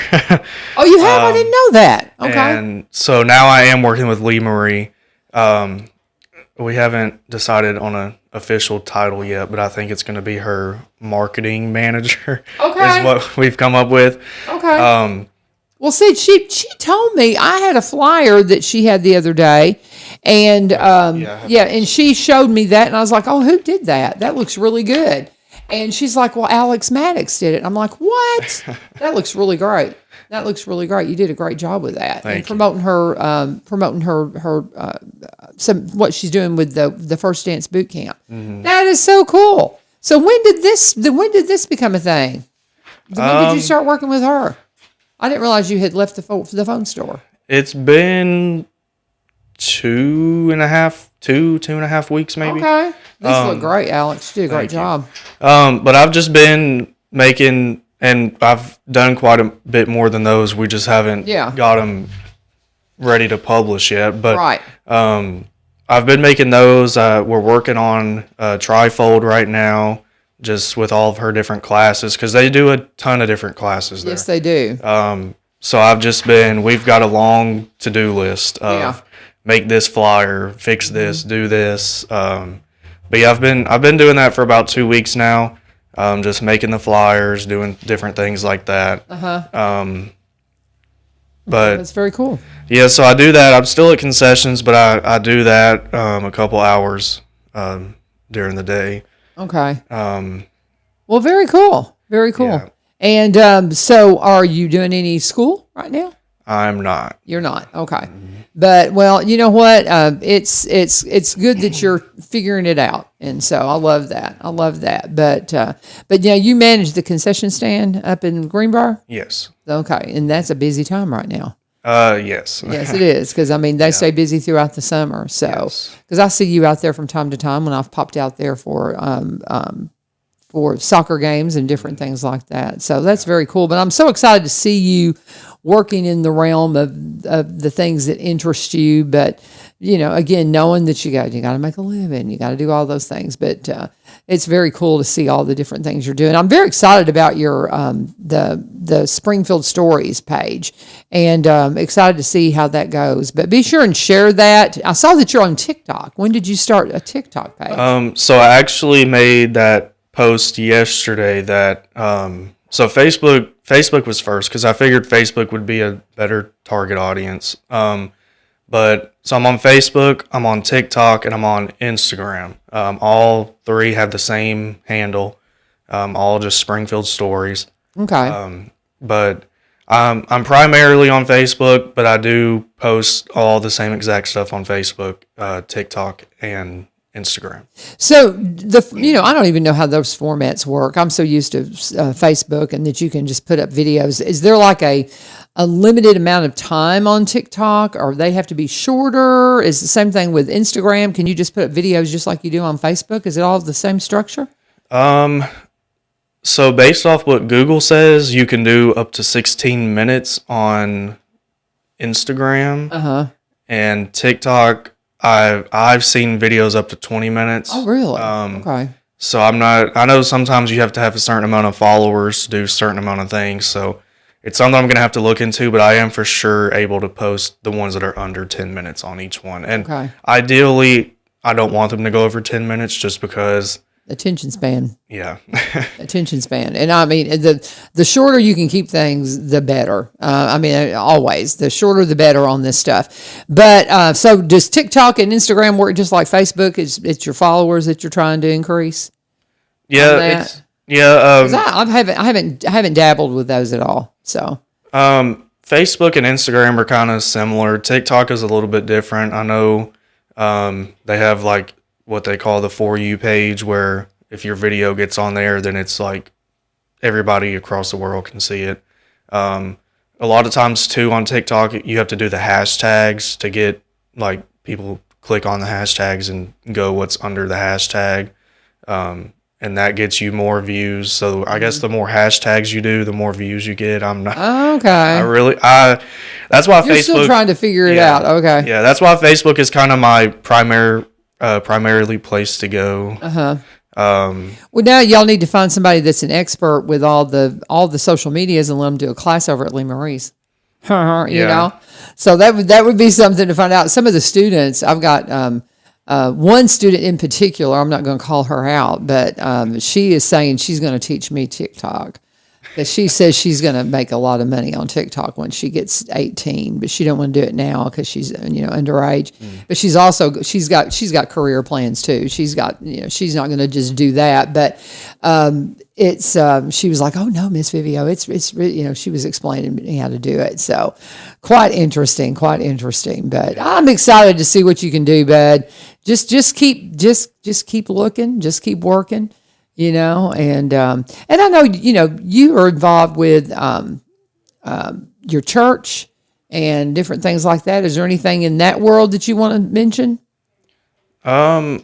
[SPEAKER 2] Oh, you have? I didn't know that. Okay.
[SPEAKER 4] And so now I am working with Lee Marie. We haven't decided on an official title yet, but I think it's going to be her marketing manager.
[SPEAKER 2] Okay.
[SPEAKER 4] Is what we've come up with.
[SPEAKER 2] Okay. Well, see, she told me, I had a flyer that she had the other day, and and she showed me that, and I was like, oh, who did that? That looks really good. And she's like, well, Alex Maddux did it. I'm like, what? That looks really great. That looks really great. You did a great job with that.
[SPEAKER 4] Thank
[SPEAKER 2] and promoting her some what she's doing with the First Dance Boot Camp. Mm-hmm. That is so cool. So when did this become a thing? When did you start working with her? I didn't realize you had left the phone store.
[SPEAKER 4] It's been 2.5 weeks maybe.
[SPEAKER 2] Okay. This looked great, Alex. You did a great job.
[SPEAKER 4] But I've just been making, and I've done quite a bit more than those. We just haven't got them ready to publish yet. But
[SPEAKER 2] right.
[SPEAKER 4] I've been making those. We're working on Trifold right now, just with all of her different classes, because they do a ton of different classes there.
[SPEAKER 2] Yes, they do.
[SPEAKER 4] So we've got a long to-do list of make this flyer, fix this, do this. But yeah, I've been doing that for about 2 weeks now. Just making the flyers, doing different things like that. But
[SPEAKER 2] that's very cool.
[SPEAKER 4] Yeah, so I do that. I'm still at concessions, but I do that a couple hours during the day.
[SPEAKER 2] Okay. Well, very cool. Very cool.
[SPEAKER 4] Yeah.
[SPEAKER 2] And so are you doing any school right now?
[SPEAKER 4] I'm not.
[SPEAKER 2] You're not. Okay. Mm-hmm. But, well, you know what? It's good that you're figuring it out. And so I love that. But yeah, you manage the concession stand up in Greenbrier?
[SPEAKER 4] Yes.
[SPEAKER 2] Okay. And that's a busy time right now.
[SPEAKER 4] Yes.
[SPEAKER 2] Yes, it is. Because, they stay busy throughout the summer. So, because I see you out there from time to time when I've popped out there for soccer games and different things like that. So that's very cool. But I'm so excited to see you working in the realm of the things that interest you. But, again, knowing that you got to make a living, you got to do all those things. But it's very cool to see all the different things you're doing. I'm very excited about your the Springfield Stories page, and excited to see how that goes. But be sure and share that. I saw that you're on TikTok. When did you start a TikTok page?
[SPEAKER 4] So I actually made that post yesterday that So Facebook was first because I figured Facebook would be a better target audience. But so I'm on Facebook, I'm on TikTok, and I'm on Instagram. All three have the same handle, all just Springfield Stories.
[SPEAKER 2] Okay.
[SPEAKER 4] But I'm primarily on Facebook, but I do post all the same exact stuff on Facebook, TikTok, and Instagram.
[SPEAKER 2] So I don't even know how those formats work. I'm so used to Facebook and that you can just put up videos. Is there like a limited amount of time on TikTok, or they have to be shorter? Is the same thing with Instagram? Can you just put up videos just like you do on Facebook? Is it all the same structure?
[SPEAKER 4] So based off what Google says, you can do up to 16 minutes on Instagram. And TikTok, I've seen videos up to 20 minutes.
[SPEAKER 2] Oh, really? Okay.
[SPEAKER 4] So I know sometimes you have to have a certain amount of followers to do a certain amount of things. So it's something I'm going to have to look into, but I am for sure able to post the ones that are under 10 minutes on each one. And ideally, I don't want them to go over 10 minutes just because
[SPEAKER 2] attention span.
[SPEAKER 4] Yeah.
[SPEAKER 2] Attention span. And I mean, the shorter you can keep things, the better. Always. The shorter, the better on this stuff. But so does TikTok and Instagram work just like Facebook? It's your followers that you're trying to increase?
[SPEAKER 4] Yeah.
[SPEAKER 2] I haven't dabbled with those at all. So.
[SPEAKER 4] Facebook and Instagram are kind of similar. TikTok is a little bit different. I know they have like what they call the For You page, where if your video gets on there, then it's like everybody across the world can see it. A lot of times too on TikTok, you have to do the hashtags to get like people click on the hashtags and go what's under the hashtag. And that gets you more views. So I guess the more hashtags you do, the more views you get. I'm not.
[SPEAKER 2] Okay.
[SPEAKER 4] That's why
[SPEAKER 2] You're
[SPEAKER 4] Facebook.
[SPEAKER 2] Still trying to figure it out. Okay.
[SPEAKER 4] Yeah, that's why Facebook is kind of my primarily place to go.
[SPEAKER 2] Well, now y'all need to find somebody that's an expert with all the social medias and let them do a class over at Lee Marie's. You know, so that would be something to find out. Some of the students, I've got one student in particular. I'm not going to call her out, but she is saying she's going to teach me TikTok. Because she says she's going to make a lot of money on TikTok when she gets 18, but she don't want to do it now because she's underage. But she's got career plans too. She's got she's not going to just do that. But she was like, oh no, Miss Vivio, it's she was explaining to me how to do it. So quite interesting. But I'm excited to see what you can do, bud. Just keep looking, just keep working. And I know, you are involved with your church and different things like that. Is there anything in that world that you want to mention? Do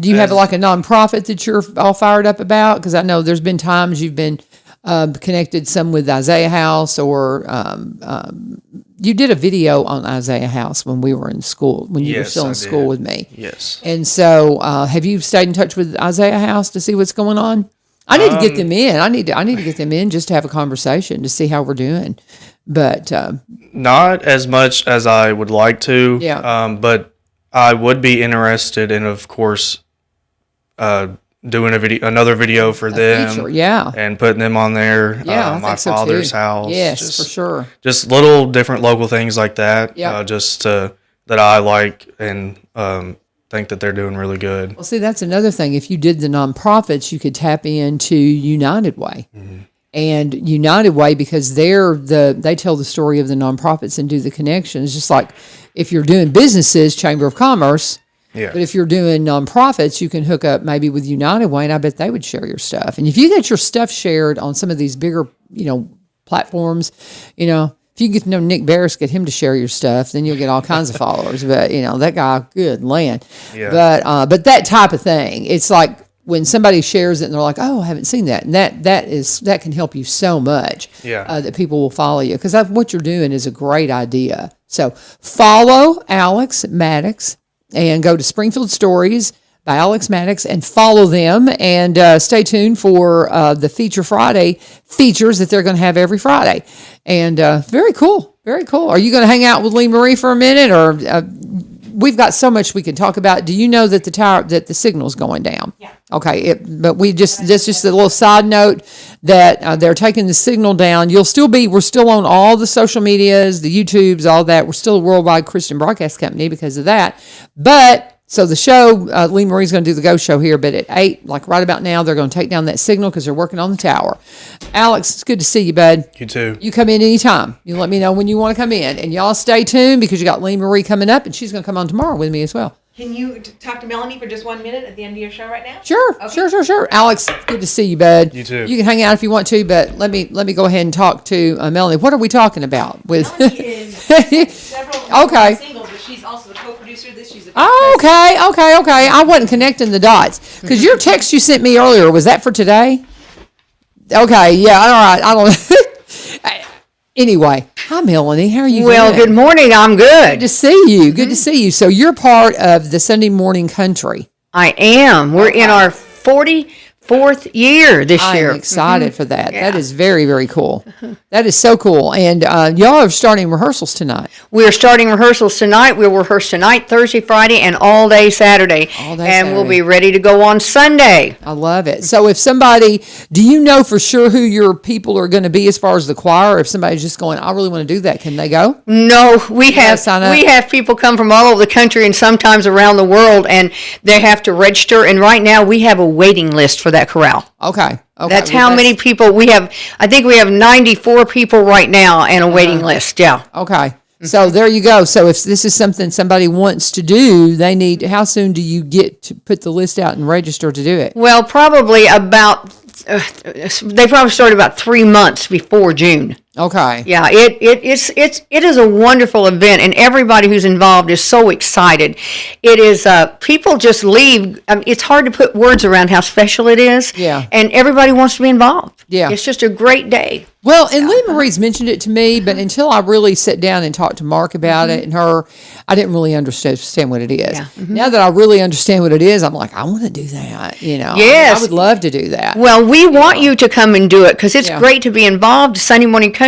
[SPEAKER 2] you have like a nonprofit that you're all fired up about? Because I know there's been times you've been connected some with Isaiah House, or you did a video on Isaiah House when we were in school, when you were still in school with me.
[SPEAKER 4] Yes.
[SPEAKER 2] And so have you stayed in touch with Isaiah House to see what's going on? I need to get them in. I need to get them in just to have a conversation to see how we're doing. But
[SPEAKER 4] not as much as I would like to.
[SPEAKER 2] Yeah.
[SPEAKER 4] But I would be interested in, of course, doing another video for them,
[SPEAKER 2] feature,
[SPEAKER 4] and putting them on there.
[SPEAKER 2] Yeah,
[SPEAKER 4] my father's house.
[SPEAKER 2] Yes, for sure.
[SPEAKER 4] Just little different local things like that.
[SPEAKER 2] Yeah.
[SPEAKER 4] That I like and think that they're doing really good.
[SPEAKER 2] Well, see, that's another thing. If you did the nonprofits, you could tap into United Way. Mm-hmm. And United Way, because they tell the story of the nonprofits and do the connections. Just like if you're doing businesses, Chamber of Commerce.
[SPEAKER 4] Yeah.
[SPEAKER 2] But if you're doing nonprofits, you can hook up maybe with United Way, and I bet they would share your stuff. And if you get your stuff shared on some of these bigger, platforms, if you get to know Nick Barris, get him to share your stuff, then you'll get all kinds of followers. But that guy, good land.
[SPEAKER 4] Yeah.
[SPEAKER 2] But that type of thing, it's like when somebody shares it and they're like, oh, I haven't seen that, and that can help you so much.
[SPEAKER 4] Yeah.
[SPEAKER 2] That people will follow you, because what you're doing is a great idea. So follow Alex Maddux. And go to Springfield Stories by Alex Maddux and follow them, and stay tuned for the Feature Friday features that they're going to have every Friday. And very cool. Very cool. Are you going to hang out with Lee Marie for a minute, or we've got so much we can talk about. Do you know that the signal's going down?
[SPEAKER 5] Yeah.
[SPEAKER 2] Okay. But that's just a little side note that they're taking the signal down. We're still on all the social medias, the YouTubes, all that. We're still a worldwide Christian broadcast company because of that. But so the show, Lee Marie's going to do the Ghost Show here, but at 8, like right about now, they're going to take down that signal because they're working on the tower. Alex, it's good to see you, bud.
[SPEAKER 4] You too.
[SPEAKER 2] You come in anytime. You let me know when you want to come in. And y'all stay tuned because you got Lee Marie coming up, and she's going to come on tomorrow with me as well.
[SPEAKER 5] Can you talk to Melanie for just 1 minute at the end of your show right now?
[SPEAKER 2] Sure,
[SPEAKER 5] Okay.
[SPEAKER 2] sure. Alex, good to see you, bud.
[SPEAKER 4] You too.
[SPEAKER 2] You can hang out if you want to, but let me go ahead and talk to Melanie. What are we talking about? With
[SPEAKER 5] Melanie is several
[SPEAKER 2] Okay.
[SPEAKER 5] singles, but she's also the co-producer of this. She's a
[SPEAKER 2] Okay. I wasn't connecting the dots because your text you sent me earlier, was that for today? Okay, yeah, all right. I don't. Anyway, hi Melanie. How are you?
[SPEAKER 6] Well,
[SPEAKER 2] doing?
[SPEAKER 6] good morning. I'm
[SPEAKER 2] Good
[SPEAKER 6] good.
[SPEAKER 2] to see you. Good to see you. So you're part of the Sunday Morning Country.
[SPEAKER 6] I am. We're in our 44th year this
[SPEAKER 2] I
[SPEAKER 6] year.
[SPEAKER 2] am excited for that.
[SPEAKER 6] Yeah.
[SPEAKER 2] That is very, very cool. That is so cool. And y'all are starting rehearsals tonight.
[SPEAKER 6] We are starting rehearsals tonight. We'll rehearse tonight, Thursday, Friday, and all day Saturday.
[SPEAKER 2] All day
[SPEAKER 6] and we'll
[SPEAKER 2] Saturday.
[SPEAKER 6] be ready to go on Sunday.
[SPEAKER 2] I love it. So if somebody, do you know for sure who your people are going to be as far as the choir? If somebody's just going, I really want to do that, can they go?
[SPEAKER 6] No, we have
[SPEAKER 2] sign up?
[SPEAKER 6] we have people come from all over the country and sometimes around the world, and they have to register. And right now, we have a waiting list for that chorale.
[SPEAKER 2] Okay.
[SPEAKER 6] That's
[SPEAKER 2] Well,
[SPEAKER 6] how many people we have. I think we have 94 people right now and a waiting list. Yeah.
[SPEAKER 2] Okay. So there you go. So if this is something somebody wants to do, they need, how soon do you get to put the list out and register to do it?
[SPEAKER 6] Well, probably about. They probably start about 3 months before June.
[SPEAKER 2] Okay.
[SPEAKER 6] Yeah, it is a wonderful event, and everybody who's involved is so excited. It is people just leave. It's hard to put words around how special it is.
[SPEAKER 2] Yeah.
[SPEAKER 6] And everybody wants to be involved.
[SPEAKER 2] Yeah.
[SPEAKER 6] It's just a great day.
[SPEAKER 2] Well, and Lee Marie's mentioned it to me, but until I really sat down and talked to Mark about it and her, I didn't really understand what it is.
[SPEAKER 6] Yeah.
[SPEAKER 2] Now that I really understand what it is, I'm like, I want to do that. You know,
[SPEAKER 6] Yes.
[SPEAKER 2] I would love to do that.
[SPEAKER 6] Well, we want you to come and do it because it's
[SPEAKER 2] Yeah.
[SPEAKER 6] great to be involved. Sunday Morning Country.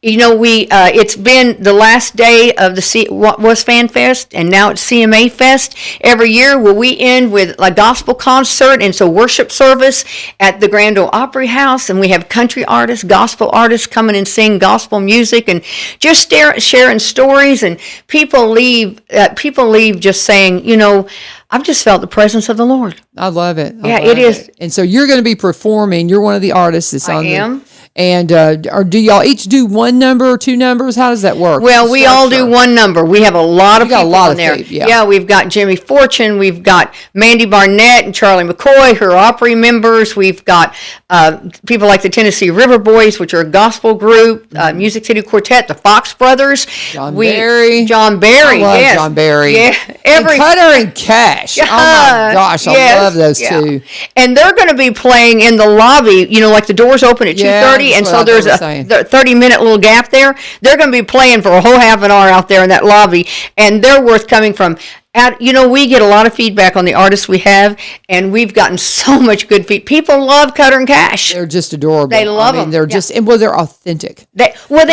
[SPEAKER 6] It's been the last day of what was Fan Fest, and now it's CMA Fest. Every year, we end with a gospel concert, and it's a worship service at the Grand Ole Opry House, and we have country artists, gospel artists coming and sing gospel music, and just sharing stories. And people leave just saying, I've just felt the presence of the Lord.
[SPEAKER 2] I love it. I
[SPEAKER 6] Yeah,
[SPEAKER 2] love
[SPEAKER 6] it is.
[SPEAKER 2] And so you're going to be performing. You're one of the artists that's on
[SPEAKER 6] am.
[SPEAKER 2] And or do y'all each do one number or two numbers? How does that work?
[SPEAKER 6] Well, we all do one number. We have a lot of
[SPEAKER 2] got a
[SPEAKER 6] people
[SPEAKER 2] lot
[SPEAKER 6] in
[SPEAKER 2] of
[SPEAKER 6] there.
[SPEAKER 2] people, yeah.
[SPEAKER 6] We've got Jimmy Fortune. We've got Mandy Barnett and Charlie McCoy, her Opry members. We've got people like the Tennessee River Boys, which are a gospel group, Music City Quartet, the Fox Brothers.
[SPEAKER 2] John Barry.
[SPEAKER 6] John Barry,
[SPEAKER 2] I love
[SPEAKER 6] yes.
[SPEAKER 2] John Barry.
[SPEAKER 6] Yeah.
[SPEAKER 2] And Cutter and Cash. Oh my gosh, I
[SPEAKER 6] Yes,
[SPEAKER 2] love those
[SPEAKER 6] yeah.
[SPEAKER 2] two.
[SPEAKER 6] And they're going to be playing in the lobby, like the doors open at 2:30,
[SPEAKER 2] that's
[SPEAKER 6] and
[SPEAKER 2] what
[SPEAKER 6] so
[SPEAKER 2] I
[SPEAKER 6] there's
[SPEAKER 2] was
[SPEAKER 6] a
[SPEAKER 2] saying.
[SPEAKER 6] 30-minute little gap there. They're going to be playing for a whole half an hour out there in that lobby, and they're worth coming from. We get a lot of feedback on the artists we have, and we've gotten so much good feedback. People love Cutter and Cash.
[SPEAKER 2] They're just adorable.
[SPEAKER 6] They love 'em.
[SPEAKER 2] They're
[SPEAKER 6] Yeah.
[SPEAKER 2] just, and they're authentic.
[SPEAKER 6] They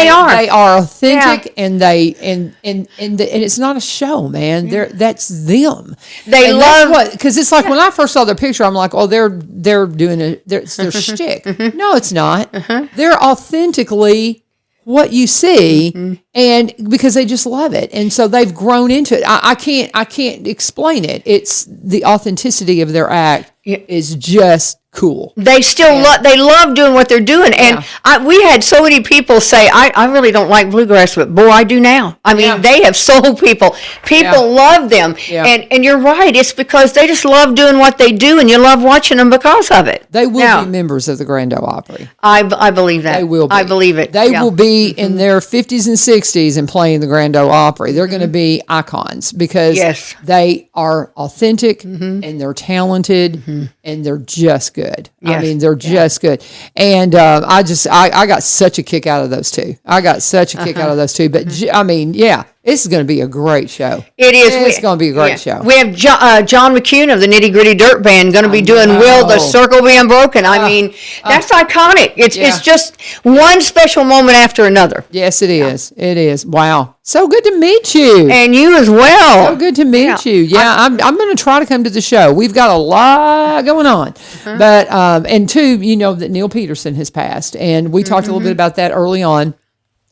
[SPEAKER 6] are.
[SPEAKER 2] They are authentic,
[SPEAKER 6] Yeah.
[SPEAKER 2] and and it's not a show, man. That's them.
[SPEAKER 6] They
[SPEAKER 2] And
[SPEAKER 6] love-
[SPEAKER 2] because it's like when I first saw their picture, I'm like, oh, they're doing it's their shtick. No, it's not. They're authentically what you see, and because they just love it, and so they've grown into it. I can't explain it. It's the authenticity of their act is just cool.
[SPEAKER 6] They still they love doing what they're doing. And we had so many people say, I really don't like bluegrass, but boy, I do now. I mean, they have sold people. People love them.
[SPEAKER 2] Yeah.
[SPEAKER 6] And you're right. It's because they just love doing what they do, and you love watching them because of it.
[SPEAKER 2] They will be members of the Grand Ole Opry.
[SPEAKER 6] I believe that.
[SPEAKER 2] They will be.
[SPEAKER 6] I believe it.
[SPEAKER 2] They
[SPEAKER 6] Yeah.
[SPEAKER 2] will be in their 50s and 60s and playing the Grand Ole Opry. They're going to be icons because
[SPEAKER 6] Yes.
[SPEAKER 2] they are authentic and they're talented and they're just good. I
[SPEAKER 6] Yes.
[SPEAKER 2] mean, they're just good. And I got such a kick out of those two. I got such a kick out of those two. But I mean, This is going to be a great show.
[SPEAKER 6] It is.
[SPEAKER 2] It's going to be a great show.
[SPEAKER 6] We have John McCune of the Nitty Gritty Dirt Band going to be doing "Will the Circle Be Unbroken." I mean, that's iconic. It's just one special moment after another.
[SPEAKER 2] Yes, it is. It is. Wow. So good to meet you.
[SPEAKER 6] And you as well.
[SPEAKER 2] So good to meet you. Yeah, I'm going to try to come to the show. We've got a lot going on. But, and two, you know that Neil Peterson has passed. And we talked a little bit about that early on.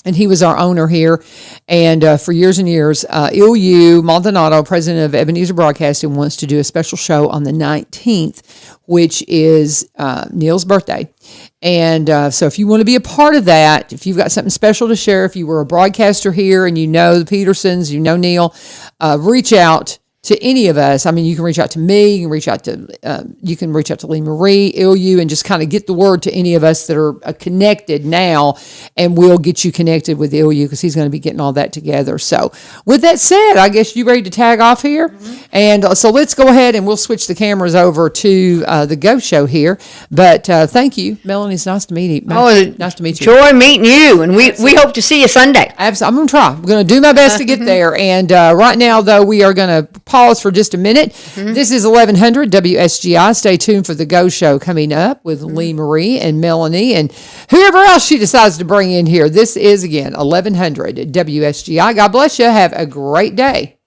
[SPEAKER 2] And he was our owner here. And for years and years, Ilyu Maldonado, president of Ebenezer Broadcasting, wants to do a special show on the 19th, which is Neil's birthday. And so if you want to be a part of that, if you've got something special to share, if you were a broadcaster here and you know the Petersons, you know Neil, reach out to any of us. I mean, you can reach out to me, you can reach out to Lee Marie, Ilyu, and just kind of get the word to any of us that are connected now, and we'll get you connected with Ilyu because he's going to be getting all that together. So with that said, I guess you ready to tag off here? And so let's go ahead and we'll switch the cameras over to the Go Show here. But thank you, Melanie. It's nice to meet you. Nice to meet you.
[SPEAKER 6] Joy meeting you, and we hope to see you Sunday.
[SPEAKER 2] Absolutely. I'm going to try. I'm going to do my best to get there. And right now, though, we are going to pause for just a minute. This is 1100 WSGI. Stay tuned for the Go Show coming up with Lee Marie and Melanie and whoever else she decides to bring in here. This is, again, 1100 WSGI. God bless you. Have a great day.